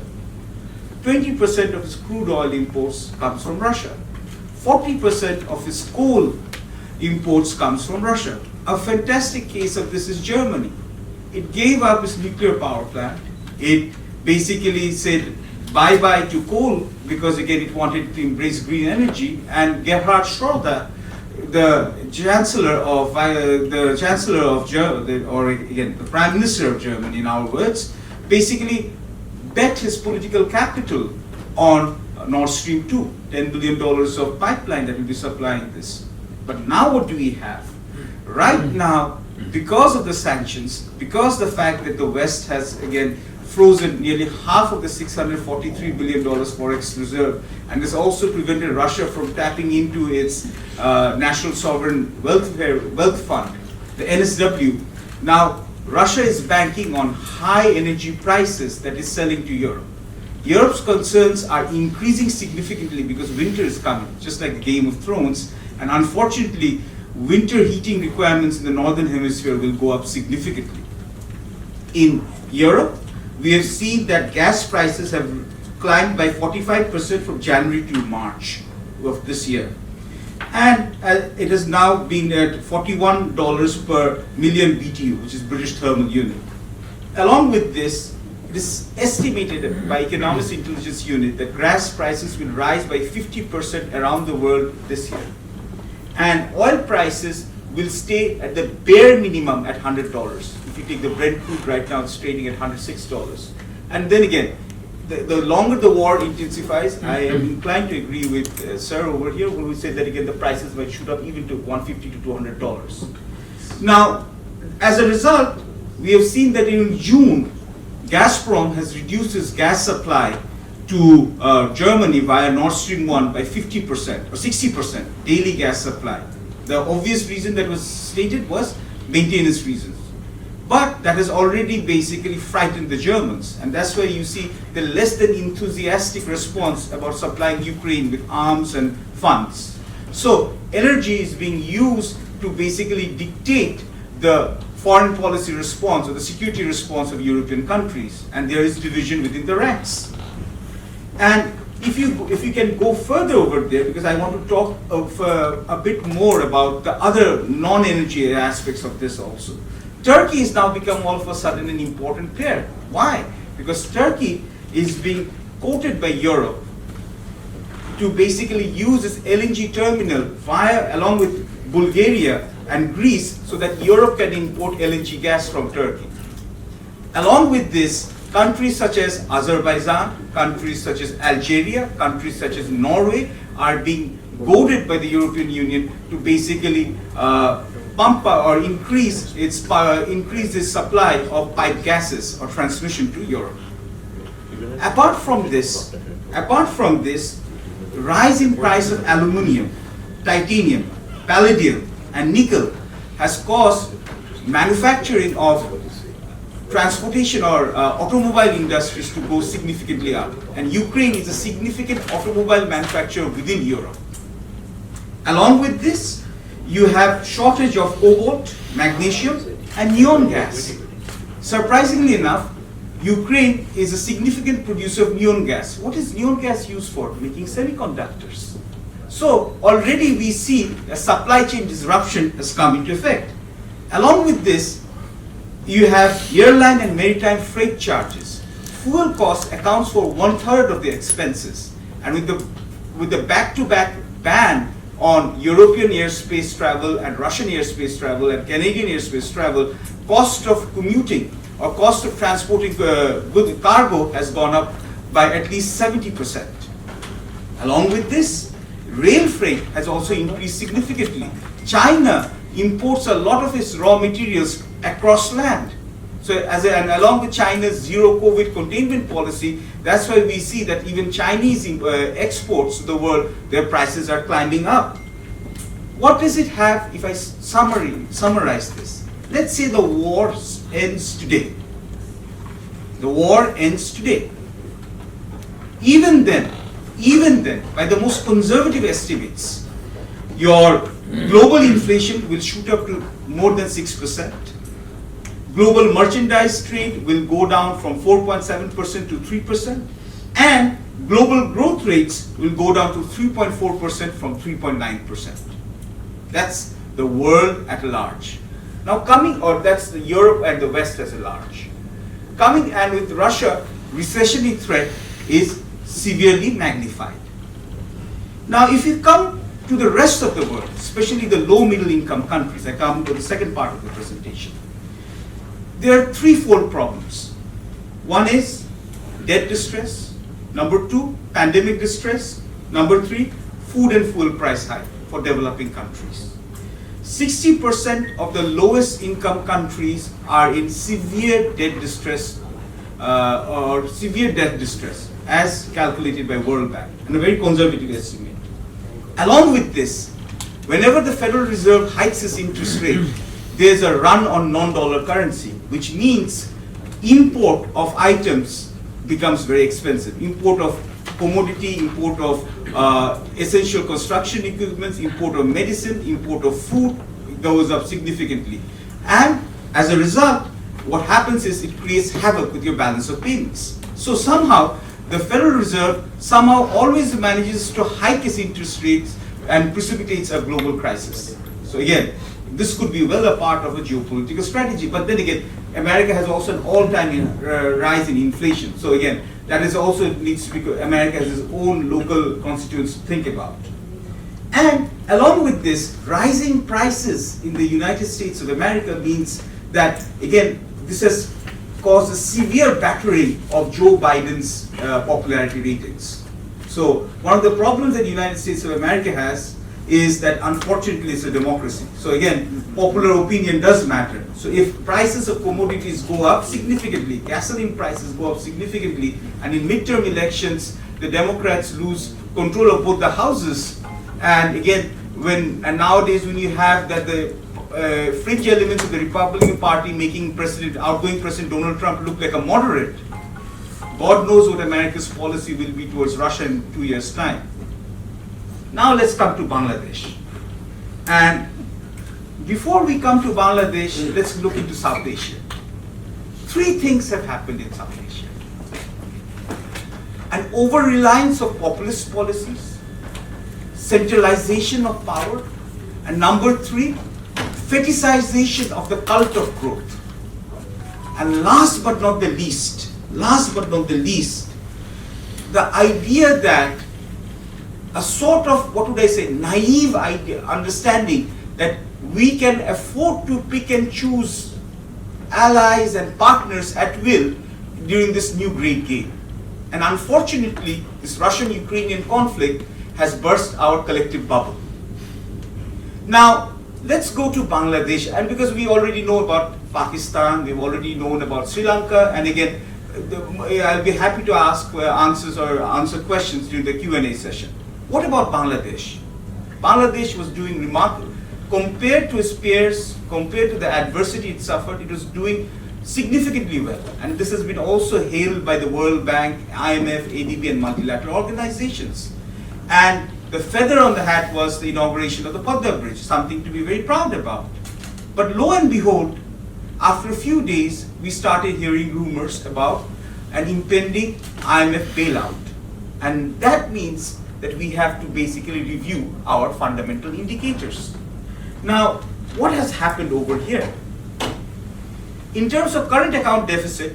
20% of its crude oil imports comes from Russia. 40% of its coal imports comes from Russia. A fantastic case of this is Germany. It gave up its nuclear power plant. It basically said bye-bye to coal because again it wanted to embrace green energy, and Gerhard Schröder, the Chancellor of Germany, or again the Prime Minister of Germany in our words, basically bet his political capital on Nord Stream 2, $10 billion of pipeline that will be supplying this. But now what do we have? Right now, because of the sanctions, because the fact that the West has again frozen nearly half of the $643 billion forex reserve, and has also prevented Russia from tapping into its National Sovereign Wealth Fund, the NSW. Now, Russia is banking on high energy prices that is selling to Europe. Europe's concerns are increasing significantly because winter is coming, just like the Game of Thrones, and unfortunately, winter heating requirements in the northern hemisphere will go up significantly. In Europe, we have seen that gas prices have climbed by 45% from January to March of this year. And it has now been at $41 per million BTU, which is British thermal unit. Along with this, it is estimated by Economics Intelligence Unit that gas prices will rise by 50% around the world this year. And oil prices will stay at the bare minimum at $100. If you take the Brent crude right now, it's trading at $106. And then again, the longer the war intensifies, I am inclined to agree with Sir over here, who said that again the prices might shoot up even to $150 to $200. Now, as a result, we have seen that in June, Gazprom has reduced its gas supply to Germany via Nord Stream 1 by 50% or 60% daily gas supply. The obvious reason that was stated was maintenance reasons. But that has already basically frightened the Germans, and that's why you see the less than enthusiastic response about supplying Ukraine with arms and funds. So energy is being used to basically dictate the foreign policy response or the security response of European countries, and there is division within the ranks. And if you can go further over there, because I want to talk of, a bit more about the other non-energy aspects of this also. Turkey has now become all of a sudden an important player. Why? Because Turkey is being quoted by Europe to basically use its LNG terminal along with Bulgaria and Greece so that Europe can import LNG gas from Turkey. Along with this, countries such as Azerbaijan, countries such as Algeria, countries such as Norway are being goaded by the European Union to basically pump or increase its supply of pipe gases or transmission to Europe. Apart from this, rise in price of aluminium, titanium, palladium, and nickel has caused manufacturing of transportation or automobile industries to go significantly up. And Ukraine is a significant automobile manufacturer within Europe. Along with this, you have shortage of cobalt, magnesium, and neon gas. Surprisingly enough, Ukraine is a significant producer of neon gas. What is neon gas used for? Making semiconductors. So already we see a supply chain disruption has come into effect. Along with this, you have airline and maritime freight charges. Fuel cost accounts for 1/3 of the expenses. And with the back-to-back ban on European airspace travel and Russian airspace travel and Canadian airspace travel, cost of commuting or cost of transporting good cargo has gone up by at least 70%. Along with this, rail freight has also increased significantly. China imports a lot of its raw materials across land. So and along with China's zero COVID containment policy, that's why we see that even Chinese exports to the world, their prices are climbing up. What does it have if I summarize this? Let's say the war ends today. The war ends today. Even then, by the most conservative estimates, your global inflation will shoot up to more than 6%. Global merchandise trade will go down from 4.7% to 3%, and global growth rates will go down to 3.4% from 3.9%. That's the world at large. Now that's the Europe and the West as a large. And with Russia, recessionary threat is severely magnified. Now if you come to the rest of the world, especially the low middle income countries, I come to the second part of the presentation. There are threefold problems. One is debt distress. Number two, pandemic distress. Number three, food and fuel price hike for developing countries. 60% of the lowest income countries are in severe debt distress or severe debt distress as calculated by World Bank, and a very conservative estimate. Along with this, whenever the Federal Reserve hikes its interest rate, there's a run on non-dollar currency. which means import of items becomes very expensive. Import of commodity, import of essential construction equipment, import of medicine, import of food goes up significantly. And as a result, what happens is it creates havoc with your balance of payments. So somehow, the Federal Reserve somehow always manages to hike its interest rates and precipitates a global crisis. So again, this could be well a part of a geopolitical strategy. But then again, America has also an all-time rise in inflation. So again, that is also needs to be, America has its own local constituents to think about. And along with this, rising prices in the United States of America means that, again, this has caused a severe battering of Joe Biden's popularity ratings. So one of the problems that the United States of America has is that unfortunately it's a democracy. So again, popular opinion does matter. So if prices of commodities go up significantly, gasoline prices go up significantly, and in midterm elections, the Democrats lose control of both the houses. And again, nowadays when you have that the fringe elements of the Republican Party making outgoing President Donald Trump look like a moderate, God knows what America's policy will be towards Russia in 2 years' time. Now let's come to Bangladesh. And before we come to Bangladesh, let's look into South Asia. 3 things have happened in South Asia. An over-reliance of populist policies, centralization of power, and number 3, fetishization of the cult of growth. And last but not the least, the idea that a sort of, what would I say, naive idea, understanding that we can afford to pick and choose allies and partners at will during this new great game. And unfortunately, this Russian-Ukrainian conflict has burst our collective bubble. Now, let's go to Bangladesh, and because we already know about Pakistan, we've already known about Sri Lanka, and again, I'll be happy to answer questions during the Q&A session. What about Bangladesh? Bangladesh was doing remarkable. Compared to its peers, compared to the adversity it suffered, it was doing significantly well. And this has been also hailed by the World Bank, IMF, ADB, and multilateral organizations. And the feather on the hat was the inauguration of the Padma Bridge, something to be very proud about. But lo and behold, after a few days, we started hearing rumors about an impending IMF bailout. And that means that we have to basically review our fundamental indicators. Now, what has happened over here? In terms of current account deficit,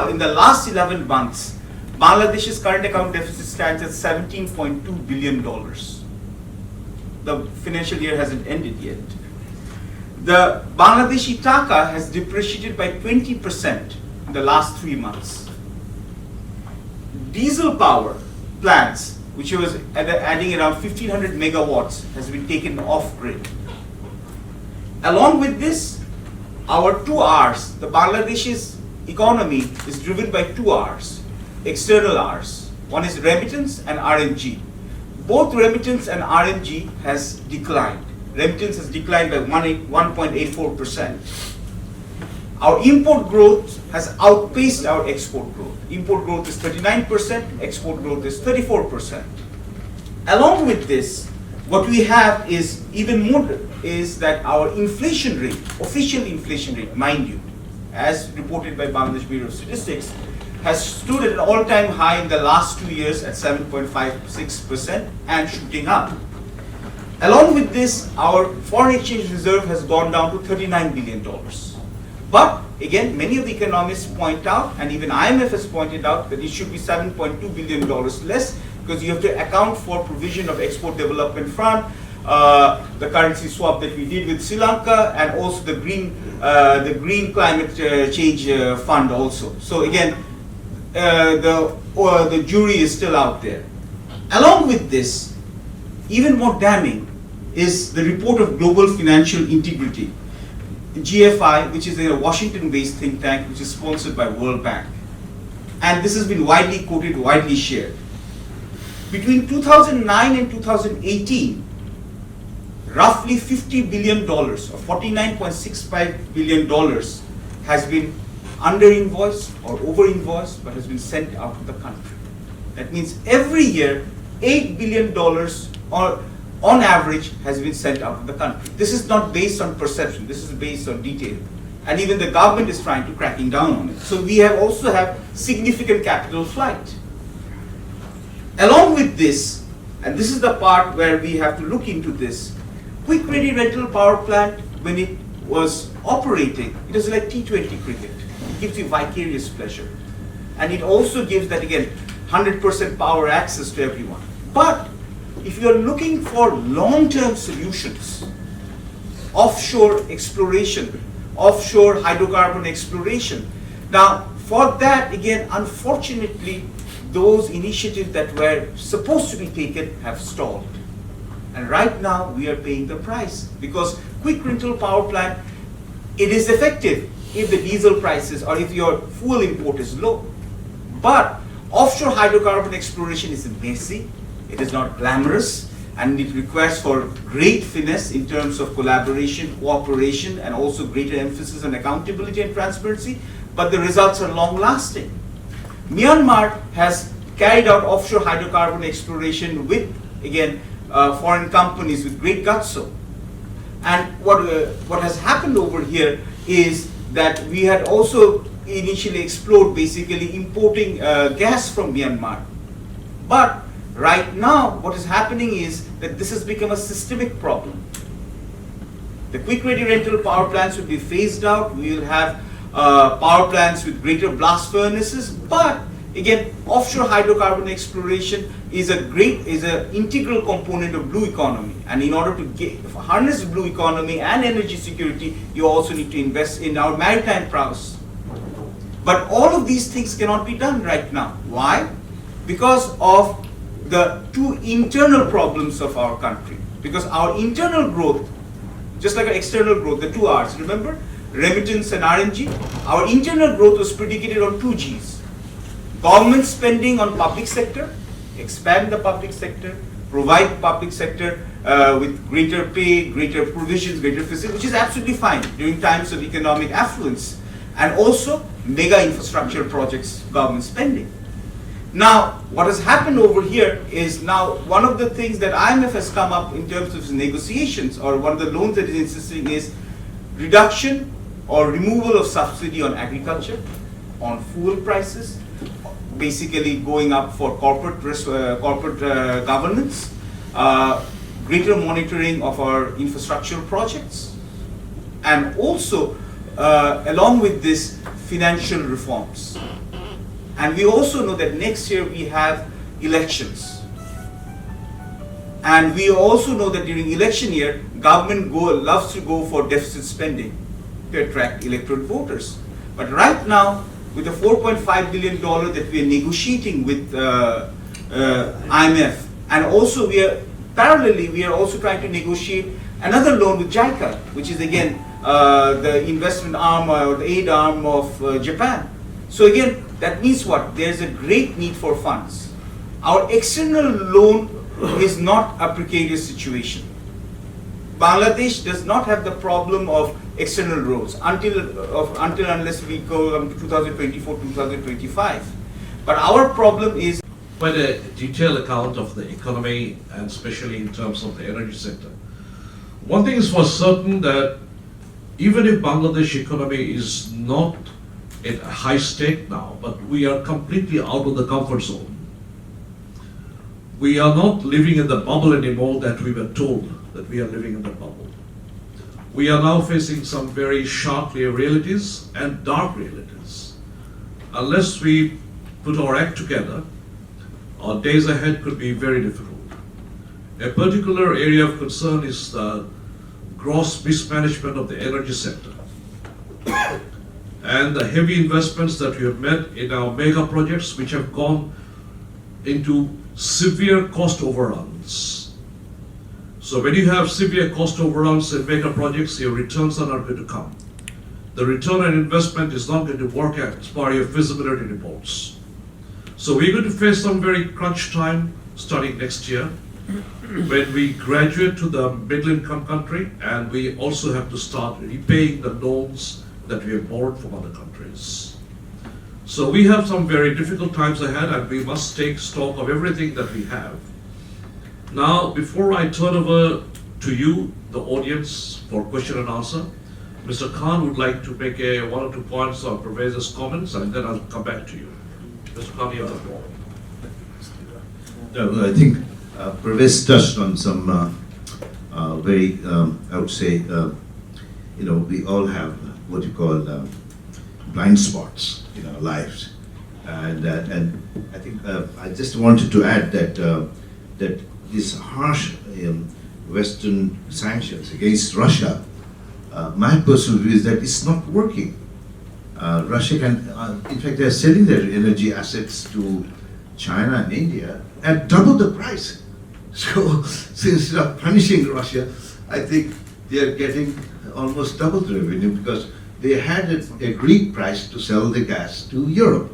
in the last 11 months, Bangladesh's current account deficit stands at $17.2 billion. The financial year hasn't ended yet. The Bangladeshi taka has depreciated by 20% in the last 3 months. Diesel power plants, which was adding around 1,500 megawatts, has been taken off grid. Along with this, our 2 R's, the Bangladesh's economy is driven by 2 R's, external R's. One is remittance and RMG. Both remittance and RMG has declined. Remittance has declined by 1.84%. Our import growth has outpaced our export growth. Import growth is 39%, export growth is 34%. Along with this, what we have is even more is that our inflation rate, official inflation rate, mind you, as reported by Bangladesh Bureau of Statistics, has stood at an all-time high in the last 2 years at 7.56% and shooting up. Along with this, our foreign exchange reserve has gone down to $39 billion. But again, many of the economists point out, and even IMF has pointed out, that it should be $7.2 billion less, because you have to account for provision of export development fund, the currency swap that we did with Sri Lanka, and also the green climate change fund also. So again, the jury is still out there. Along with this, even more damning is the report of Global Financial Integrity, GFI, which is a Washington-based think tank, which is sponsored by World Bank. And this has been widely quoted, widely shared. Between 2009 and 2018, roughly $50 billion, or $49.65 billion, has been under-invoiced or over-invoiced, but has been sent out of the country. That means every year, $8 billion or on average has been sent out of the country. This is not based on perception, this is based on detail. And even the government is trying to cracking down on it. So we also have significant capital flight. Along with this, and this is the part where we have to look into this, quick ready rental power plant, when it was operating, it was like T20 cricket. It gives you vicarious pleasure. And it also gives that, again, 100% power access to everyone. But if you are looking for long-term solutions, offshore exploration, offshore hydrocarbon exploration. Now, for that, again, unfortunately, those initiatives that were supposed to be taken have stalled. And right now, we are paying the price because quick rental power plant, it is effective if the diesel prices or if your fuel import is low. But offshore hydrocarbon exploration is messy, it is not glamorous, and it requires for great finesse in terms of collaboration, cooperation, and also greater emphasis on accountability and transparency, but the results are long-lasting. Myanmar has carried out offshore hydrocarbon exploration with, again, foreign companies with great gusto. And what has happened over here is that we had also initially explored basically importing gas from Myanmar. But right now, what is happening is that this has become a systemic problem. The quick ready rental power plants will be phased out. We will have power plants with greater blast furnaces. But again, offshore hydrocarbon exploration is an integral component of blue economy. And in order to harness blue economy and energy security, you also need to invest in our maritime prowess. But all of these things cannot be done right now. Why? Because of the two internal problems of our country. Because our internal growth, just like our external growth, the two R's, remember? Remittance and RNG. Our internal growth was predicated on two G's. Government spending on public sector, expand the public sector, provide public sector with greater pay, greater provisions, greater facilities, which is absolutely fine during times of economic affluence. And also mega infrastructure projects, government spending. Now, what has happened over here is now one of the things that IMF has come up in terms of negotiations, or one of the loans that is insisting is reduction or removal of subsidy on agriculture, on fuel prices, basically going up for corporate governance, greater monitoring of our infrastructural projects, and also along with this, financial reforms. And we also know that next year we have elections. And we also know that during election year, government loves to go for deficit spending to attract electorate voters. But right now, with the $4.5 billion that we are negotiating with IMF, and also parallelly, we are also trying to negotiate another loan with JICA, which is again the investment arm or the aid arm of Japan. So again, that means what? There's a great need for funds. Our external loan is not a precarious situation. Bangladesh does not have the problem of external loans until unless we go to 2024, 2025. But our problem is quite a detailed account of the economy, and especially in terms of the energy sector. One thing is for certain, that even if Bangladesh economy is not at a high stake now, but we are completely out of the comfort zone. We are not living in the bubble anymore that we were told that we are living in the bubble. We are now facing some very sharp realities and dark realities. Unless we put our act together, our days ahead could be very difficult. A particular area of concern is the gross mismanagement of the energy sector and the heavy investments that we have made in our mega projects, which have gone into severe cost overruns. So when you have severe cost overruns in mega projects, your returns are not going to come. The return on investment is not going to work as per your feasibility reports. So we're going to face some very crunch time starting next year when we graduate to the middle income country, and we also have to start repaying the loans that we have borrowed from other countries. So we have some very difficult times ahead, and we must take stock of everything that we have. Now, before I turn over to you, the audience, for question and answer, Mr. Khan would like to make one or two points on Parvez's comments, and then I'll come back to you. Mr. Khan, you have the floor. No, I think Parvez touched on some very, I would say, we all have what you call blind spots in our lives. And I think I just wanted to add that that these harsh Western sanctions against Russia, my personal view is that it's not working. Russia can, in fact, they're selling their energy assets to China and India at double the price. So instead of punishing Russia, I think they are getting almost double the revenue because they had an agreed price to sell the gas to Europe.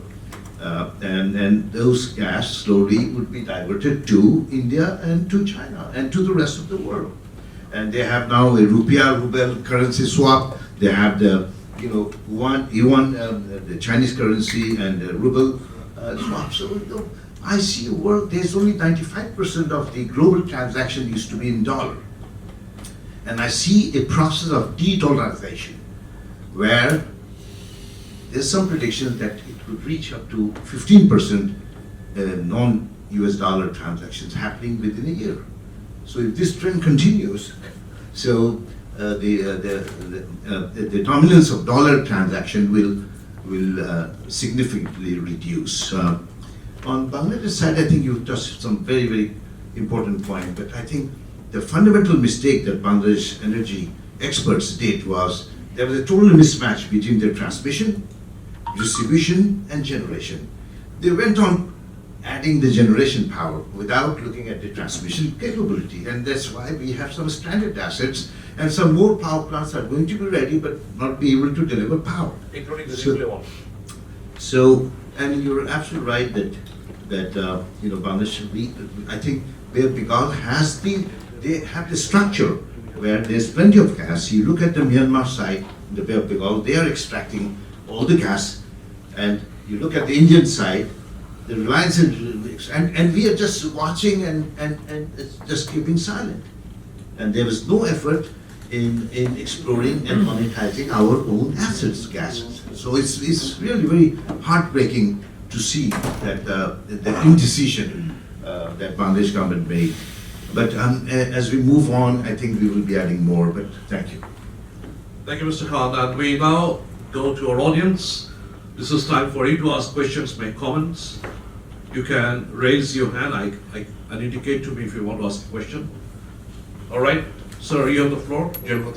And those gas slowly would be diverted to India and to China and to the rest of the world. And they have now a ruble currency swap. They have the yuan, the Chinese currency, and the ruble swap. So I see a world. There's only 95% of the global transaction used to be in dollar, and I see a process of de-dollarization where there's some predictions that it could reach up to 15% non-US dollar transactions happening within a year. So if this trend continues, so the dominance of dollar transaction will significantly reduce. On Bangladesh side, I think you touched some very, very important point, but I think the fundamental mistake that Bangladesh energy experts did was there was a total mismatch between their transmission, distribution, and generation. They went on adding the generation power without looking at the transmission capability, and that's why we have some stranded assets, and some more power plants are going to be ready but not be able to deliver power. Including the nuclear one. So, and you're absolutely right that Bangladesh, I think where Bengal they have the structure where there's plenty of gas. You look at the Myanmar side, the Bay of Bengal, they are extracting all the gas, and you look at the Indian side, the reliance and we are just watching and just keeping silent. And there was no effort in exploring and monetizing our own assets, gases. So it's really very heartbreaking to see that the indecision that Bangladesh government made. But as we move on, I think we will be adding more, but thank you. Thank you, Mr. Khan. And we now go to our audience. This is time for you to ask questions, make comments. You can raise your hand and indicate to me if you want to ask a question. All right, sir, you have the floor, General.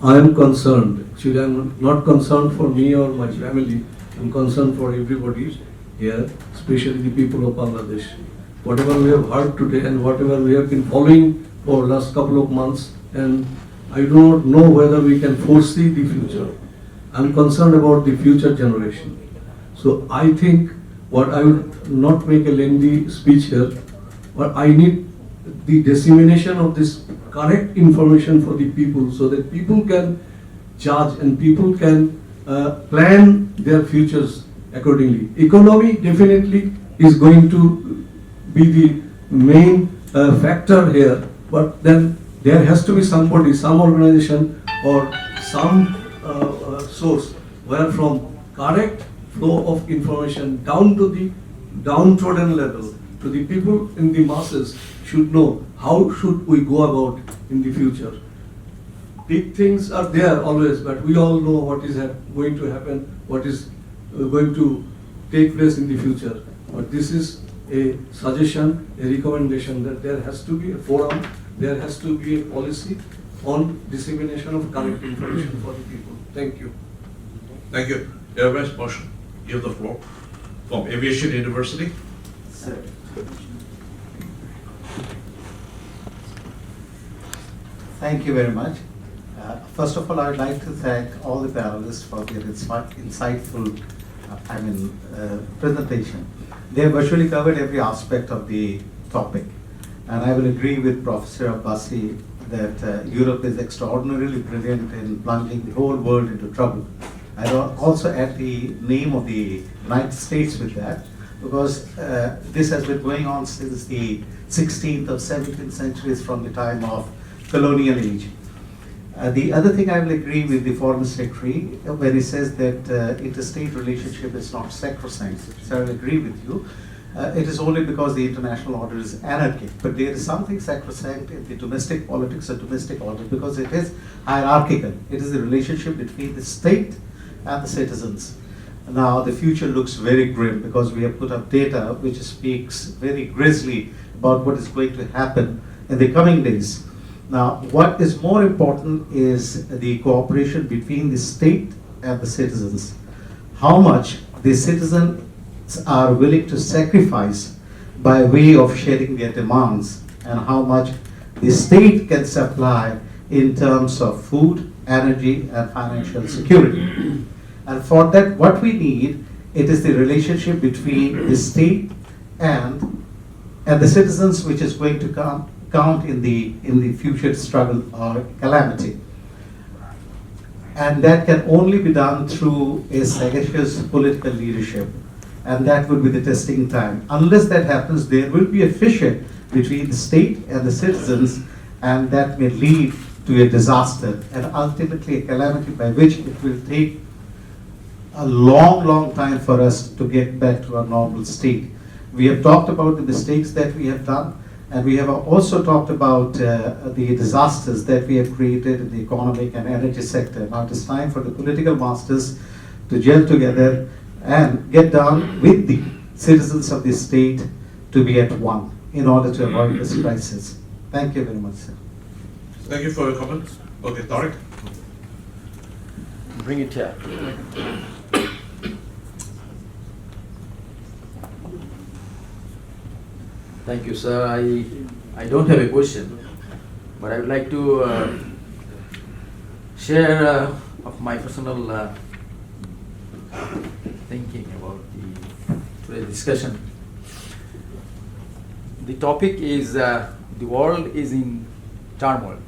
I am concerned. Actually, I am not concerned for me or my family. I am concerned for everybody here, especially the people of Bangladesh. Whatever we have heard today and whatever we have been following for last couple of months, and I do not know whether we can foresee the future. I am concerned about the future generation. So I think what I would not make a lengthy speech here, but I need the dissemination of this correct information for the people so that people can judge and people can plan their futures accordingly. Economy definitely is going to be the main factor here, but then there has to be somebody, some organization or some source where from correct flow of information down to the downtrodden level to the people in the masses should know how should we go about in the future. Big things are there always, but we all know what is going to happen, what is going to take place in the future. But this is a suggestion, a recommendation that there has to be a forum, there has to be a policy on dissemination of correct information for the people. Thank you. Thank you. Air Vice Marshal, you have the floor from Aviation University. Sir. Thank you very much. First of all, I would like to thank all the panelists for their insightful presentation. They have virtually covered every aspect of the topic. And I will agree with Professor Abbasi that Europe is extraordinarily brilliant in plunging the whole world into trouble. I will also add the name of the United States with that, because this has been going on since the 16th or 17th centuries, from the time of colonial age. The other thing I will agree with the Foreign Secretary when he says that interstate relationship is not sacrosanct. So I will agree with you. It is only because the international order is anarchic, but there is something sacrosanct in the domestic politics or domestic order, because it is hierarchical. It is the relationship between the state and the citizens. Now the future looks very grim, because we have put up data which speaks very grisly about what is going to happen in the coming days. Now, what is more important is the cooperation between the state and the citizens. How much the citizens are willing to sacrifice by way of sharing their demands, and how much the state can supply in terms of food, energy, and financial security. And for that, what we need, it is the relationship between the state and the citizens, which is going to count in the future struggle or calamity. And that can only be done through a sagacious political leadership. And that will be the testing time. Unless that happens, there will be a fissure between the state and the citizens, and that may lead to a disaster and ultimately a calamity by which it will take a long time for us to get back to our normal state. We have talked about the mistakes that we have done, and we have also talked about the disasters that we have created in the economic and energy sector. Now it is time for the political masters to gel together and get down with the citizens of this state to be at one in order to avoid this crisis. Thank you very much, sir. Thank you for your comments. Okay, Tarin. Bring it here. Thank you, sir. I don't have a question, but I would like to share of my personal thinking about today's discussion. The topic is the world is in turmoil.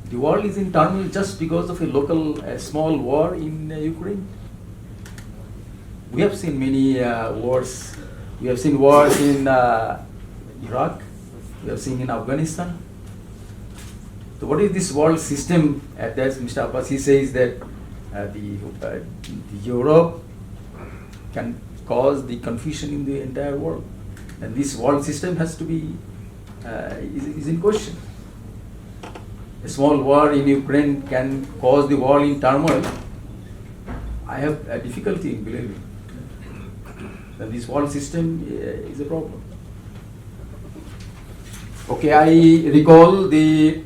The world is in turmoil just because of a local small war in Ukraine. We have seen many wars. We have seen wars in Iraq. We have seen in Afghanistan. So what is this world system? As Mr. Abbasi says that the Europe can cause the confusion in the entire world, and this world system has to be is in question. A small war in Ukraine can cause the world in turmoil. I have a difficulty in believing that this world system is a problem. Okay, I recall the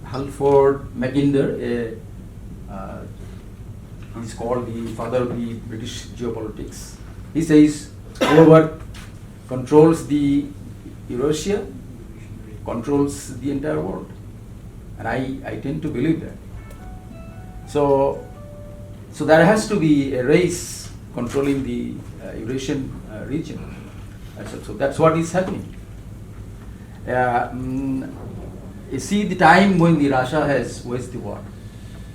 Halford Mackinder, he's called the father of the British geopolitics. He says, whoever controls the Eurasia controls the entire world. And I tend to believe that. So there has to be a race controlling the Eurasian region. So that's what is happening. You see the time when the Russia has waged the war.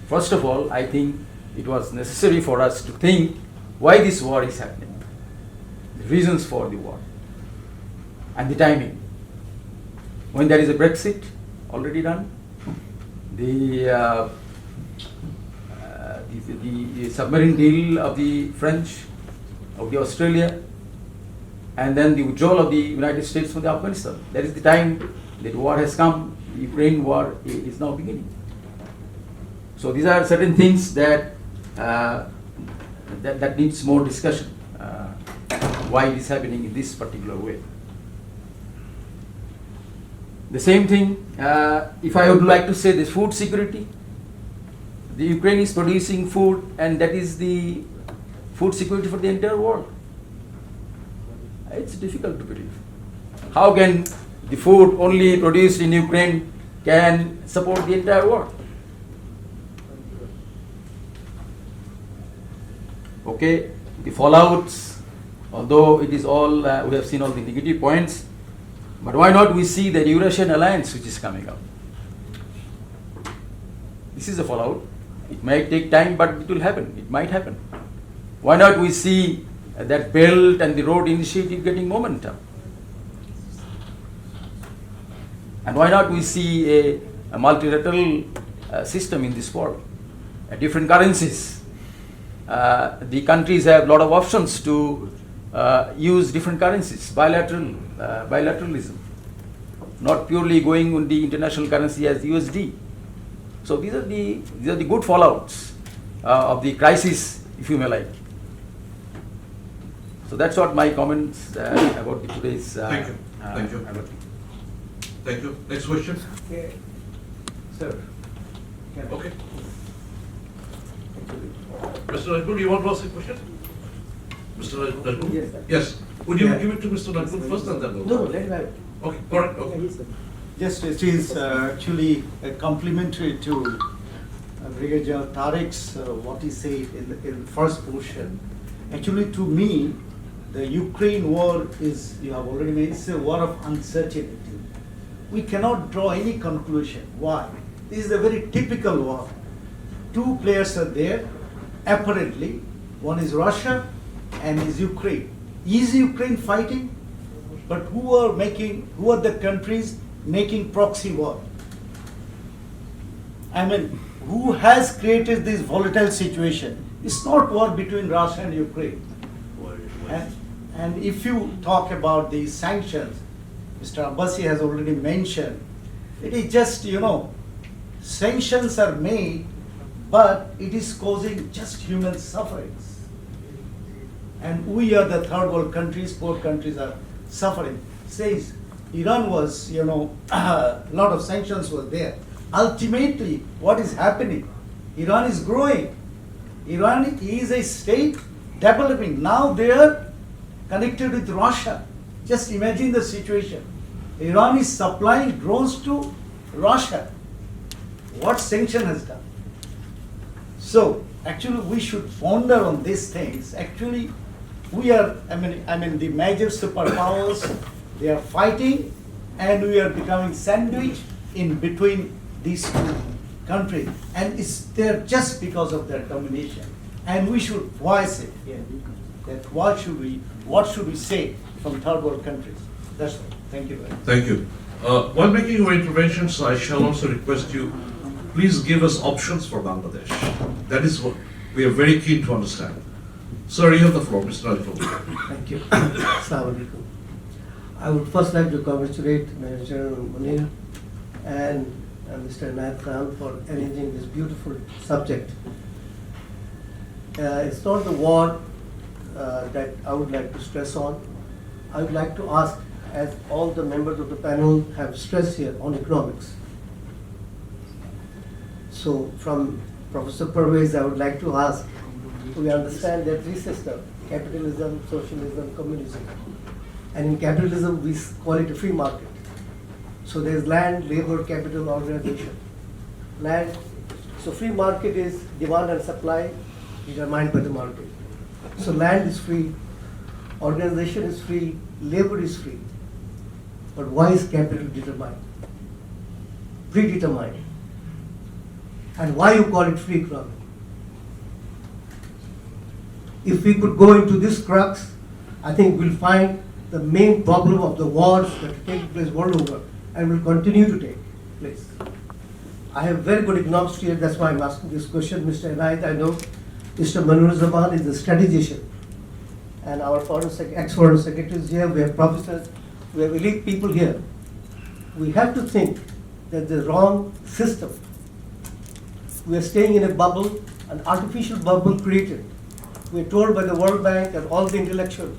First of all, I think it was necessary for us to think why this war is happening, the reasons for the war, and the timing. When there is a Brexit already done, the submarine deal of the French, of the Australia, and then the withdrawal of the United States from the Afghanistan. That is the time that war has come. The Ukraine war is now beginning. So these are certain things that that needs more discussion. Why it is happening in this particular way. The same thing, if I would like to say this food security, the Ukraine is producing food, and that is the food security for the entire world. It's difficult to believe. How can the food only produced in Ukraine can support the entire world? Okay, the fallouts, although it is all, we have seen all the negative points, but why not we see the Eurasian alliance which is coming up? This is the fallout. It might take time, but it will happen. It might happen. Why not we see that Belt and the Road Initiative getting momentum? And why not we see a multilateral system in this world? Different currencies. The countries have a lot of options to use different currencies, bilateralism, not purely going on the international currency as USD. So these are the good fallouts of the crisis, if you may like. So that's what my comments about today's. Thank you. Thank you. Thank you. Next question. Okay. Sir. Okay. Mr. Najmul, you want to ask a question? Mr. Najmul? Yes, sir. Yes. Would you Yeah. give it to Mr. Najmul first and then we'll No, let him have it. Okay, all right, okay. Just it is actually complementary to Brigadier General Tariq's what he said in the first portion. Actually, to me, the Ukraine war is, you have already made, it's a war of uncertainty. We cannot draw any conclusion. Why? This is a very typical war. Two players are there, apparently. One is Russia and is Ukraine. Is Ukraine fighting? But who are the countries making proxy war? I mean, who has created this volatile situation? It's not war between Russia and Ukraine. And if you talk about these sanctions, Mr. Abbasi has already mentioned, it is just, sanctions are made, but it is causing just human sufferings. And we are the third world countries, poor countries are suffering. Says Iran was, a lot of sanctions were there. Ultimately, what is happening? Iran is growing. Iran is a state developing. Now they are connected with Russia. Just imagine the situation. Iran is supplying drones to Russia. What sanction has done? So actually we should ponder on these things. Actually we are, the major superpowers, they are fighting and we are becoming sandwiched in between these two countries. And it's there just because of their domination. And we should voice it. That what should we say from third world countries? That's all. Thank you very much. Thank you. While making your interventions, I shall also request you, please give us options for Bangladesh. That is what we are very keen to understand. Sir, you have the floor, Mr. Enayetullah. Thank you. Assalamu alaikum. I would first like to congratulate Major General Munir and Mr. Enayetullah Khan for arranging this beautiful subject. It's not the war that I would like to stress on. I would like to ask, as all the members of the panel have stressed here, on economics. So from Professor Parvez, I would like to ask, we understand there are three systems: capitalism, socialism, communism. And in capitalism, we call it a free market. So there's land, labor, capital, organization. Land, so free market is demand and supply determined by the market. So land is free, organization is free, labor is free. But why is capital determined? Predetermined. And why you call it free economy? If we could go into this crux, I think we'll find the main problem of the wars that are taking place world over and will continue to take place. I have very good economics here, that's why I'm asking this question. Mr. Enayet, I know Mr. Muniruzzaman is a strategician, and our ex-foreign secretaries here, we have professors, we have elite people here. We have to think that the wrong system. We are staying in a bubble, an artificial bubble created. We are told by the World Bank and all the intellectuals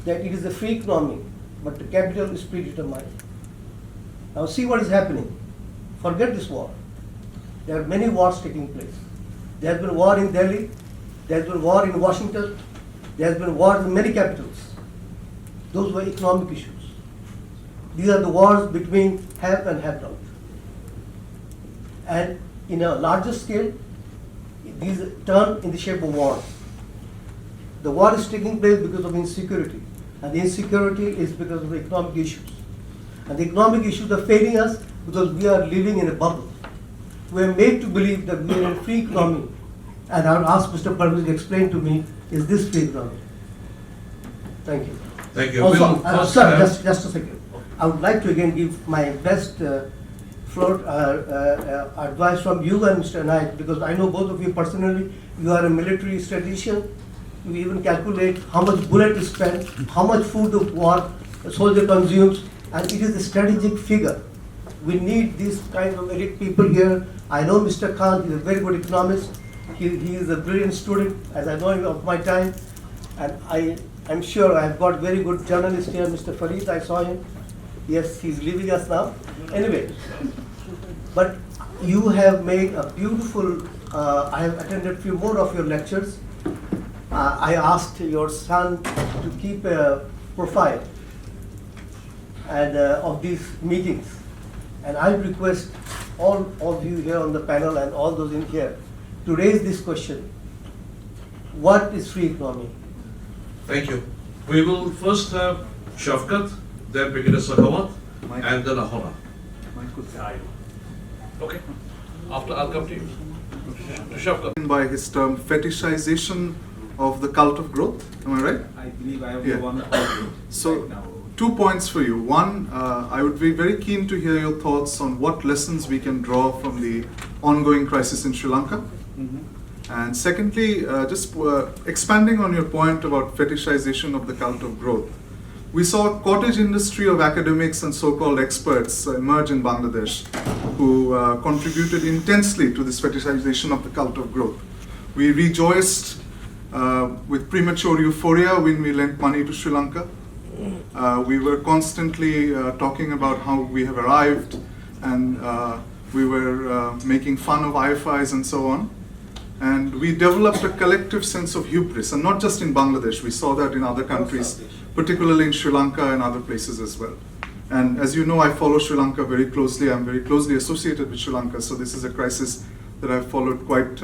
that it is a free economy, but the capital is predetermined. Now see what is happening. Forget this war. There are many wars taking place. There has been war in Delhi, there has been war in Washington, there has been war in many capitals. Those were economic issues. These are the wars between have and have not. And in a larger scale, these turn in the shape of wars. The war is taking place because of insecurity, and the insecurity is because of the economic issues. And the economic issues are failing us because we are living in a bubble. We are made to believe that we are in a free economy. And I will ask Mr. Parvez to explain to me, is this free economy? Thank you. Thank you. Also, We'll first sir, have- just a second. I would like to again give my best advice from you and Mr. Enayet, because I know both of you personally. You are a military statistician. You even calculate how much bullet is spent, how much food of war a soldier consumes, and it is a strategic figure. We need these kind of elite people here. I know Mr. Khan is a very good economist. He is a brilliant student, as I know him of my time. And I'm sure I've got very good journalist here, Mr. Farid, I saw him. Yes, he's leaving us now. Anyway, but you have made a beautiful, I have attended few more of your lectures. I asked your son to keep a profile and of these meetings. And I request all of you here on the panel and all those in here to raise this question. What is free economy? Thank you. We will first have Shafkat, then Brigadier Sakhawat, and then Ahona. Okay. After I'll come to you. To Shafkat. By his term fetishization of the cult of growth. Am I right? I believe I have Yeah. one point So, right now. 2 points for you. One, I would be very keen to hear your thoughts on what lessons we can draw from the ongoing crisis in Sri Lanka. And secondly, just expanding on your point about fetishization of the cult of growth. We saw a cottage industry of academics and so-called experts emerge in Bangladesh who contributed intensely to this fetishization of the cult of growth. We rejoiced with premature euphoria when we lent money to Sri Lanka. We were constantly talking about how we have arrived, and we were making fun of IFIs and so on. And we developed a collective sense of hubris, and not just in Bangladesh, we saw that in other countries, particularly in Sri Lanka and other places as well. And as you know, I follow Sri Lanka very closely. I'm very closely associated with Sri Lanka, so this is a crisis that I've followed quite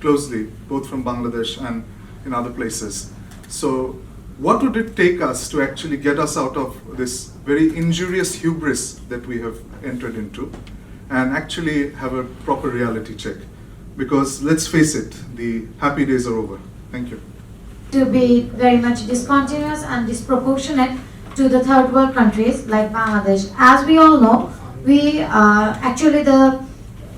closely, both from Bangladesh and in other places. So what would it take us to actually get us out of this very injurious hubris that we have entered into and actually have a proper reality check? Because let's face it, the happy days are over. Thank you. To be very much discontinuous and disproportionate to the third world countries like Bangladesh. As we all know, we actually the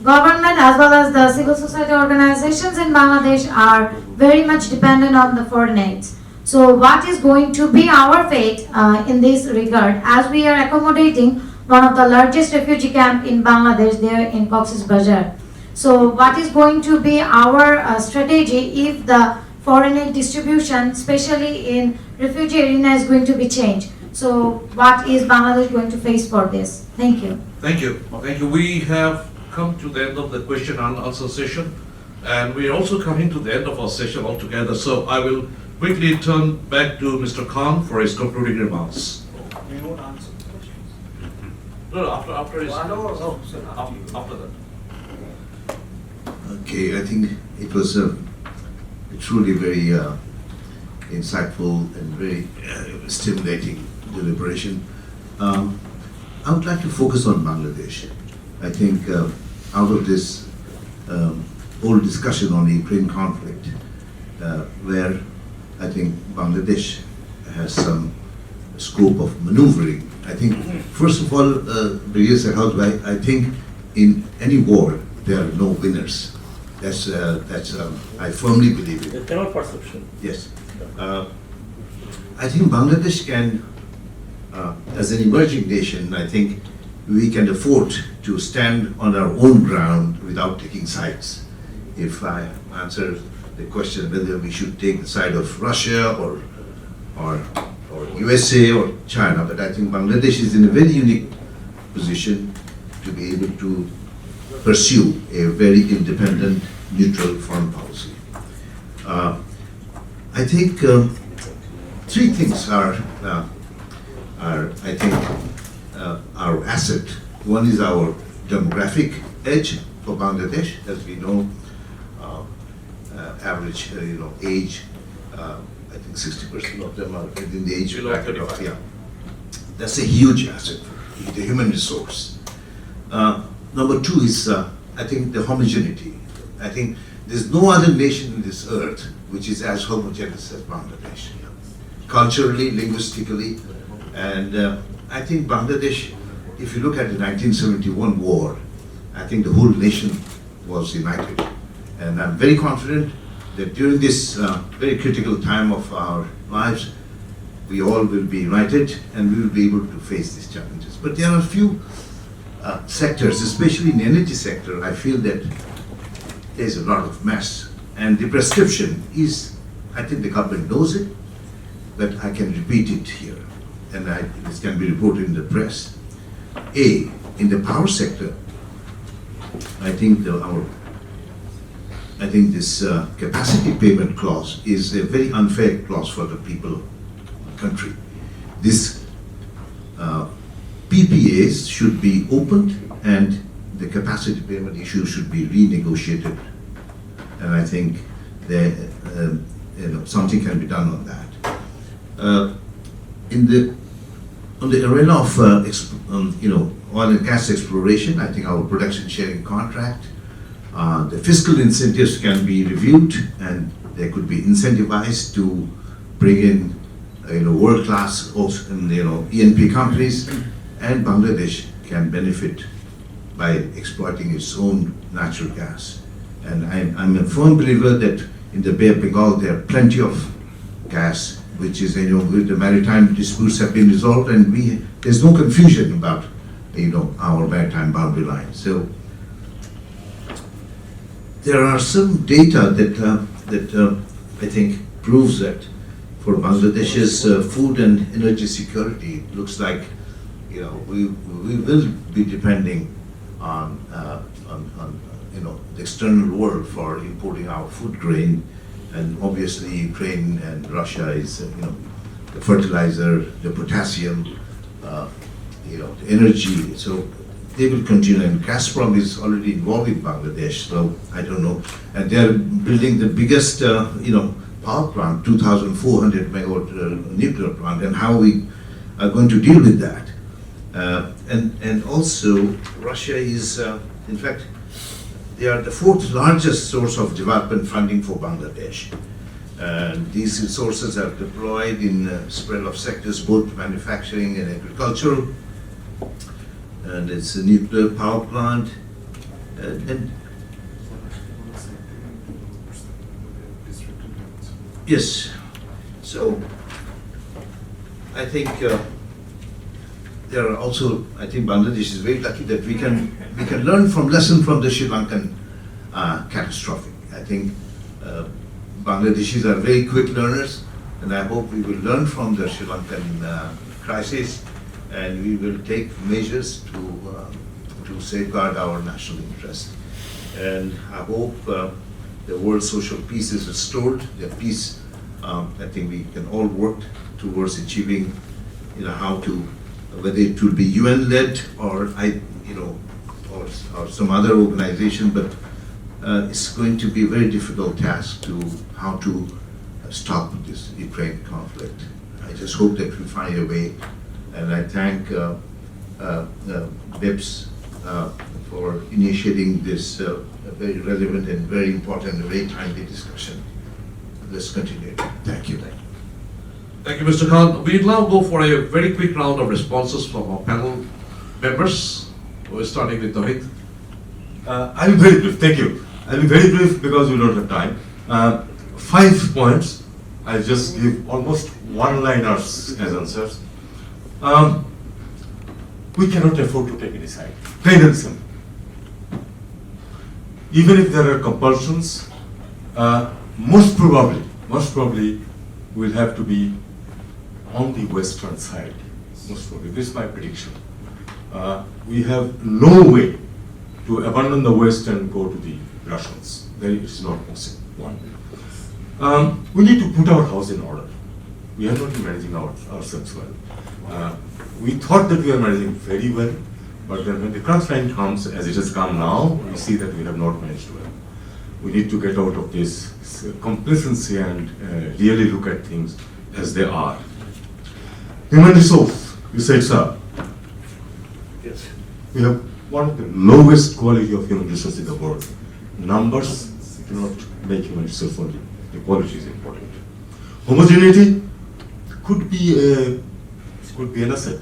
government as well as the civil society organizations in Bangladesh are very much dependent on the foreign aids. So what is going to be our fate in this regard, as we are accommodating one of the largest refugee camp in Bangladesh there in Cox's Bazar. So what is going to be our strategy if the foreign aid distribution, especially in refugee arena, is going to be changed? So what is Bangladesh going to face for this? Thank you. Thank you. Thank you. We have come to the end of the question and answer session, and we are also coming to the end of our session altogether. So I will quickly turn back to Mr. Khan for his concluding remarks. We won't answer the questions. No, after his after that. Okay, I think it was a truly very insightful and very stimulating deliberation. I would like to focus on Bangladesh. I think out of this whole discussion on the Ukraine conflict, where I think Bangladesh has some scope of maneuvering. I think, first of all, Brigadier Sakhawat, I think in any war there are no winners. That's I firmly believe it. Their perception. Yes. I think Bangladesh can, as an emerging nation, I think we can afford to stand on our own ground without taking sides. If I answer the question whether we should take the side of Russia or USA or China, but I think Bangladesh is in a very unique position to be able to pursue a very independent, neutral foreign policy. I think three things are I think our asset. One is our demographic edge for Bangladesh, as we know, average age I think 60% of them are within the age Below bracket of, 35. yeah. That's a huge asset for the human resource. Number two is, I think, the homogeneity. I think there's no other nation in this earth which is as homogeneous as Bangladesh. Culturally, linguistically, and I think Bangladesh, if you look at the 1971 war, I think the whole nation was united. And I'm very confident that during this very critical time of our lives, we all will be united and we will be able to face these challenges. But there are a few sectors, especially in the energy sector, I feel that there's a lot of mess. And the prescription is, I think the government knows it, but I can repeat it here, and this can be reported in the press. A, in the power sector, I think this capacity payment clause is a very unfair clause for the people of the country. This PPAs should be opened and the capacity payment issue should be renegotiated. And I think something can be done on that. On the arena of oil and gas exploration, I think our production sharing contract, the fiscal incentives can be reviewed and they could be incentivized to bring in world-class E&P companies, and Bangladesh can benefit by exploiting its own natural gas. And I'm a firm believer that in the Bay of Bengal there are plenty of gas, which is, the maritime disputes have been resolved, and there's no confusion about, our maritime boundary line. So there are some data that I think proves that for Bangladesh's food and energy security, it looks like, we will be depending on the external world for importing our food grain. And obviously Ukraine and Russia is, the fertilizer, the potassium, the energy. So they will continue. And Gazprom is already involved in Bangladesh. So I don't know. And they are building the biggest, power plant, 2,400 megawatt nuclear plant. And how we are going to deal with that? And also Russia is, in fact, they are the fourth largest source of development funding for Bangladesh. And these resources are deployed in a spread of sectors, both manufacturing and agricultural. And it's a nuclear power plant. And yes, so I think there are also, I think Bangladesh is very lucky that we can learn lesson from the Sri Lankan catastrophe. I think Bangladeshis are very quick learners, and I hope we will learn from the Sri Lankan crisis, and we will take measures to safeguard our national interest. And I hope the world social peace is restored. The peace, I think we can all work towards achieving, how to, whether it will be UN-led or or some other organization, but it's going to be a very difficult task to how to stop this Ukraine conflict. I just hope that we find a way, and I thank BIPSS for initiating this very relevant and very important and very timely discussion. Let's continue. Thank you. Thank you, Mr. Khan. We'll now go for a very quick round of responses from our panel members. We're starting with Touhid. I'll be very brief, thank you. I'll be very brief because we don't have time. 5 points, I'll just give almost one-liners as answers. We cannot afford to take any side, plain and simple. Even if there are compulsions, most probably we'll have to be on the Western side, most probably. This is my prediction. We have no way to abandon the West and go to the Russians. That is not possible. One. We need to put our house in order. We have not been managing ourselves well. We thought that we are managing very well, but then when the crunch time comes, as it has come now, we see that we have not managed well. we need to get out of this complacency and really look at things as they are. Human resource, you said, sir. Yes. We have one of the lowest quality of human resource in the world. Numbers do not make human resource only. The quality is important. Homogeneity could be an asset.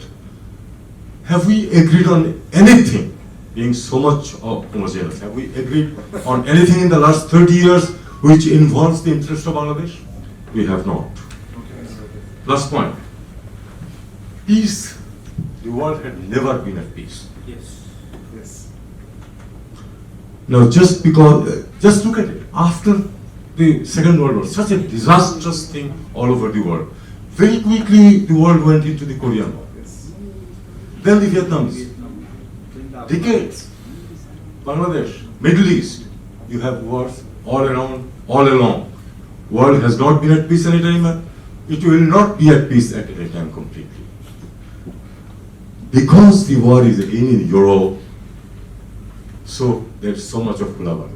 Have we agreed on anything, being so much of homogeneous? Have we agreed on anything in the last 30 years which involves the interest of Bangladesh? We have not. Last point. Peace. The world had never been at peace. Yes. Yes. Now, just look at it. After the Second World War, such a disastrous thing all over the world. Very quickly, the world went into the Korean War. Then the Vietnamese. Decades. Bangladesh, Middle East. You have wars all around, all along. World has not been at peace any time. It will not be at peace at any time completely. Because the war is in Europe, so there's so much of blubber.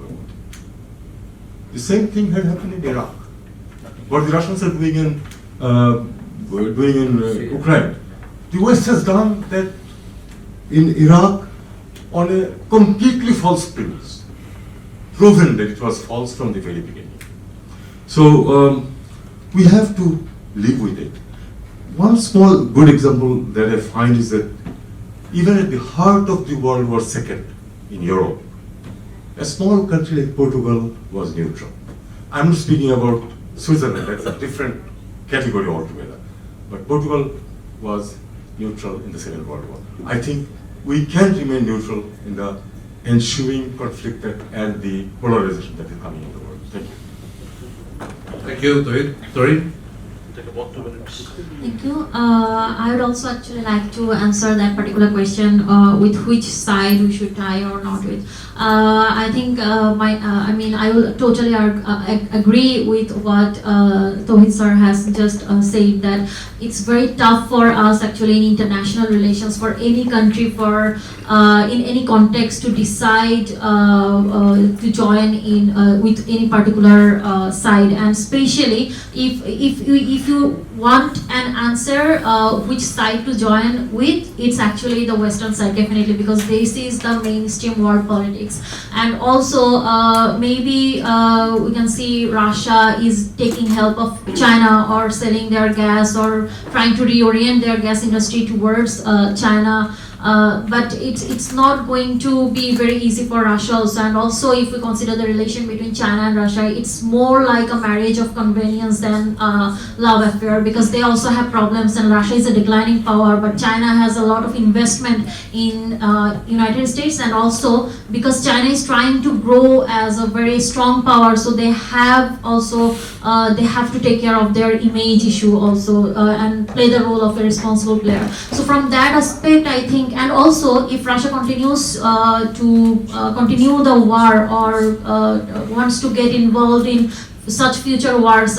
The same thing had happened in Iraq. What the Russians are doing in Ukraine. The West has done that in Iraq on a completely false premise, proven that it was false from the very beginning. So we have to live with it. One small good example that I find is that even at the heart of the World War II in Europe, a small country like Portugal was neutral. I'm not speaking about Switzerland, that's a different category altogether. But Portugal was neutral in the Second World War. I think we can remain neutral in the ensuing conflict and the polarization that is coming in the world. Thank you. Thank you, Touhid. Tarin? Take about 2 minutes. Thank you. I would also actually like to answer that particular question with which side we should tie or not with. I think I will totally agree with what Touhid sir has just said, that it's very tough for us actually in international relations, for any country, for in any context, to decide to join in with any particular side, and especially if you want an answer which side to join with, it's actually the Western side, definitely, because this is the mainstream world politics. And also maybe we can see Russia is taking help of China, or selling their gas, or trying to reorient their gas industry towards China. But it's not going to be very easy for Russia also. And also, if we consider the relation between China and Russia, it's more like a marriage of convenience than love affair, because they also have problems, and Russia is a declining power, but China has a lot of investment in United States, and also because China is trying to grow as a very strong power, so they have also they have to take care of their image issue also, and play the role of a responsible player. So from that aspect, I think, and also if Russia continues to continue the war, or wants to get involved in such future wars,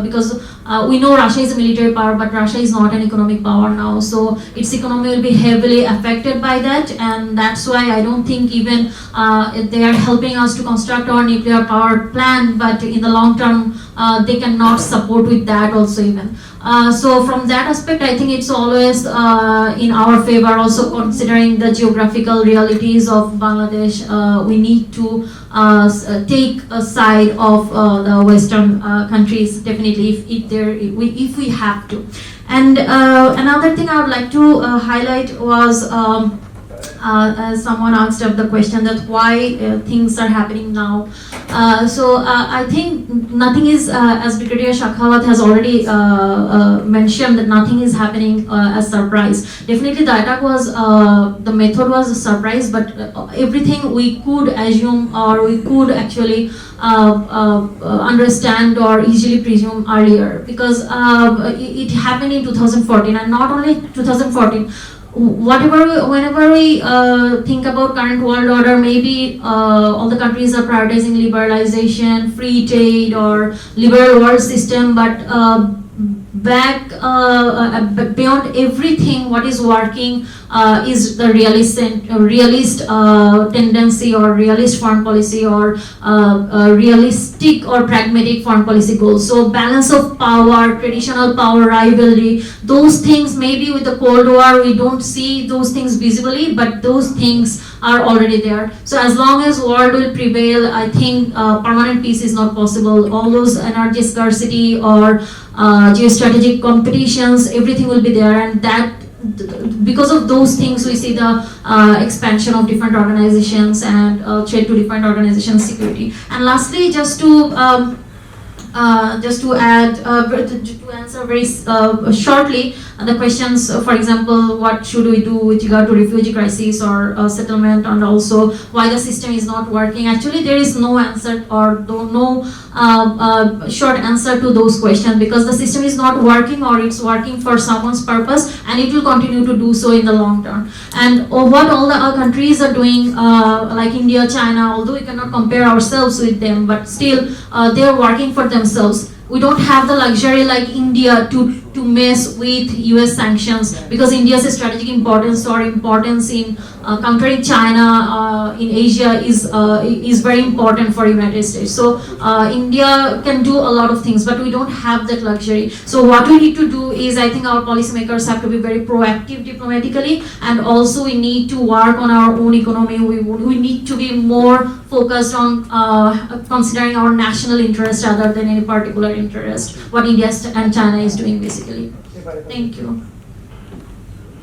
because we know Russia is a military power, but Russia is not an economic power now, so its economy will be heavily affected by that, and that's why I don't think even they are helping us to construct our nuclear power plant, but in the long term they cannot support with that also even. So from that aspect, I think it's always in our favor, also considering the geographical realities of Bangladesh. We need to take a side of the Western countries, definitely, if we have to. And another thing I would like to highlight was, someone asked up the question that why things are happening now. So I think nothing is, as Brigadier Shakhawat has already mentioned, that nothing is happening as surprise. Definitely the attack was, the method was a surprise, but everything we could assume, or we could actually understand or easily presume earlier, because it happened in 2014, and not only 2014. Whenever we think about current world order, maybe all the countries are prioritizing liberalization, free trade, or liberal world system, but back beyond everything, what is working is the realist tendency or realist foreign policy or realistic or pragmatic foreign policy goals. So balance of power, traditional power, rivalry, those things maybe with the Cold War we don't see those things visibly, but those things are already there. So as long as world will prevail, I think permanent peace is not possible. All those energy scarcity or geostrategic competitions, everything will be there, and that because of those things we see the expansion of different organizations and threat to different organizations' security. And lastly, just to add, to answer very shortly the questions, for example, what should we do with regard to refugee crisis or settlement, and also why the system is not working. Actually, there is no answer or no short answer to those questions, because the system is not working, or it's working for someone's purpose, and it will continue to do so in the long term. And what all the countries are doing, like India, China, although we cannot compare ourselves with them, but still they are working for themselves. We don't have the luxury like India to mess with US sanctions, because India's strategic importance or importance in countering China in Asia is very important for United States. So India can do a lot of things, but we don't have that luxury. So what we need to do is, I think our policymakers have to be very proactive diplomatically, and also we need to work on our own economy. We need to be more focused on considering our national interest rather than any particular interest, what India and China is doing basically. Thank you.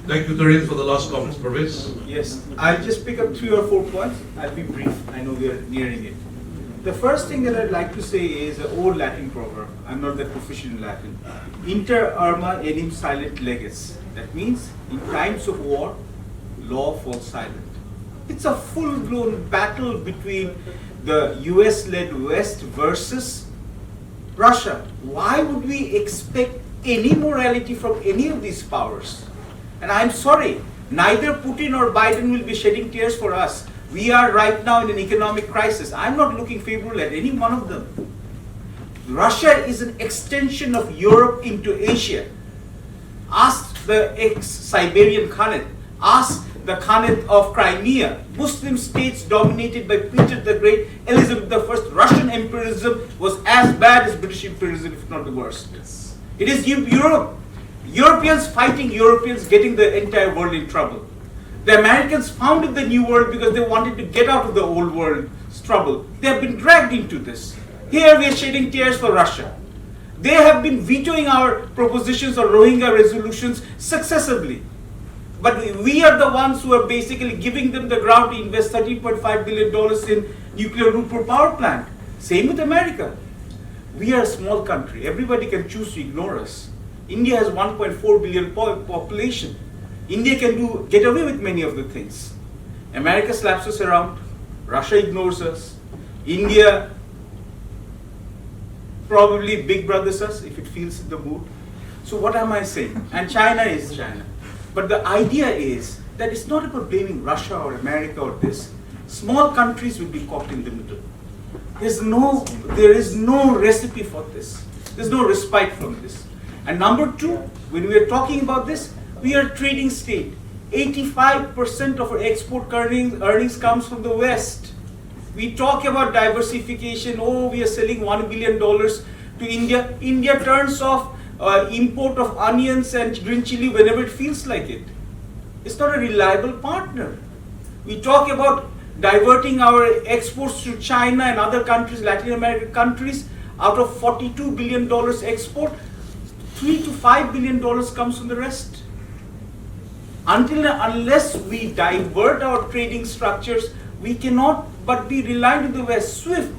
Thank you, Tarin, for the last comments. Parvez? Yes, I'll just pick up 3 or 4 points. I'll be brief. I know we are nearing it. The first thing that I'd like to say is an old Latin proverb. I'm not that proficient in Latin. Inter arma enim silent leges. That means in times of war, law falls silent. It's a full-blown battle between the US-led West versus Russia. Why would we expect any morality from any of these powers? And I'm sorry, neither Putin or Biden will be shedding tears for us. We are right now in an economic crisis. I'm not looking favorable at any one of them. Russia is an extension of Europe into Asia. Ask the ex-Siberian Khanate. Ask the Khanate of Crimea. Muslim states dominated by Peter the Great, Elizabeth I. Russian imperialism was as bad as British imperialism, if not the worst. It is Europe. Europeans fighting Europeans, getting the entire world in trouble. The Americans founded the New World because they wanted to get out of the old world's trouble. They have been dragged into this. Here we are shedding tears for Russia. They have been vetoing our propositions or Rohingya resolutions successively. But we are the ones who are basically giving them the ground to invest $13.5 billion in nuclear Rupert power plant. Same with America. We are a small country. Everybody can choose to ignore us. India has 1.4 billion population. India can get away with many of the things. America slaps us around. Russia ignores us. India probably big brothers us if it feels in the mood. So what am I saying? And China is China. But the idea is that it's not about blaming Russia or America or this. Small countries will be caught in the middle. There is no recipe for this. There's no respite from this. And number 2, when we are talking about this, we are a trading state. 85% of our export earnings comes from the West. We talk about diversification. Oh, we are selling $1 billion to India. India turns off import of onions and green chili whenever it feels like it. It's not a reliable partner. We talk about diverting our exports to China and other countries, Latin American countries. Out of $42 billion export, $3 to $5 billion comes from the rest. Unless we divert our trading structures, we cannot but be reliant on the West. SWIFT.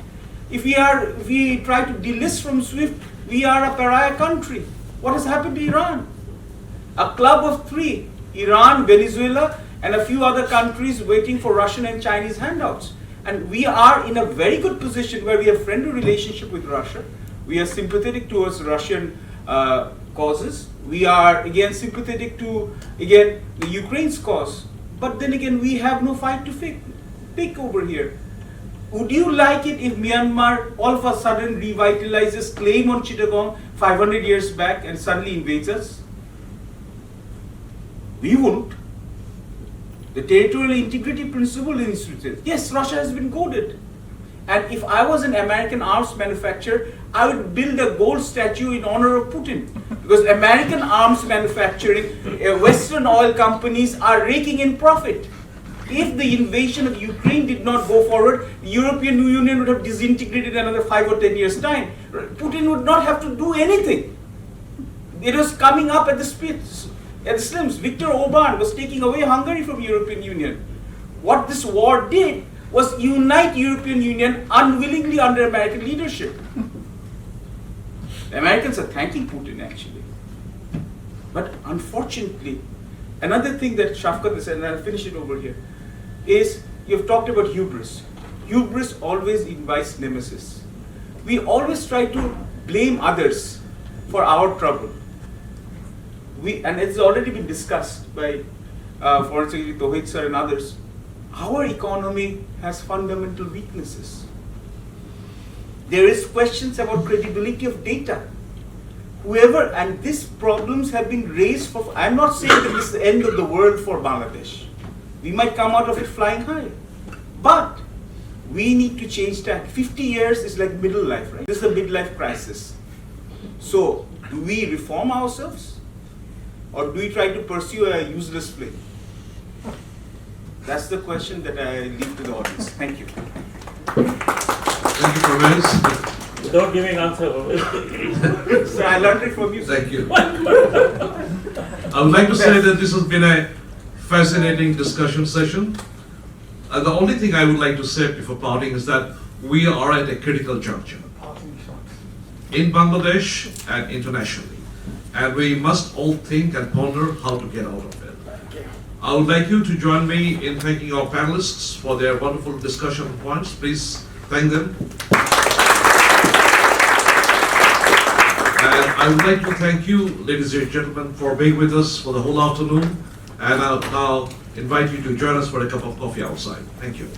If we try to delist from SWIFT, we are a pariah country. What has happened to Iran? A club of 3, Iran, Venezuela, and a few other countries waiting for Russian and Chinese handouts. And we are in a very good position where we have friendly relationship with Russia. We are sympathetic towards Russian causes. We are again sympathetic to the Ukraine's cause. But then again, we have no fight to pick over here. Would you like it if Myanmar all of a sudden revitalizes claim on Chittagong 500 years back and suddenly invades us? We wouldn't. The territorial integrity principle in instituted. Yes, Russia has been goaded. And if I was an American arms manufacturer, I would build a gold statue in honor of Putin. Because American arms manufacturing, Western oil companies are raking in profit. If the invasion of Ukraine did not go forward, the European Union would have disintegrated in another 5 or 10 years' time. Putin would not have to do anything. It was coming up at the slims. Viktor Orban was taking away Hungary from European Union. What this war did was unite European Union unwillingly under American leadership. The Americans are thanking Putin actually. But unfortunately, another thing that Shafkat said, and I'll finish it over here, is you've talked about hubris. Hubris always invites nemesis. We always try to blame others for our trouble. And it's already been discussed by Foreign Secretary Touhid sir and others. Our economy has fundamental weaknesses. There is questions about credibility of data. Whoever, and these problems have been raised for, I'm not saying that this is the end of the world for Bangladesh. We might come out of it flying high. But we need to change tack. 50 years is like middle life, right? This is a midlife crisis. So, do we reform ourselves? Or do we try to pursue a useless flame? That's the question that I leave to the audience. Thank you. Thank you, Parvez. Without giving answer. So I learned it from you. Thank you. I would like to say that this has been a fascinating discussion session. The only thing I would like to say before parting is that we are at a critical juncture in Bangladesh and internationally. And we must all think and ponder how to get out of it. I would like you to join me in thanking our panelists for their wonderful discussion points. Please thank them. And I would like to thank you, ladies and gentlemen, for being with us for the whole afternoon. And I'll now invite you to join us for a cup of coffee outside. Thank you.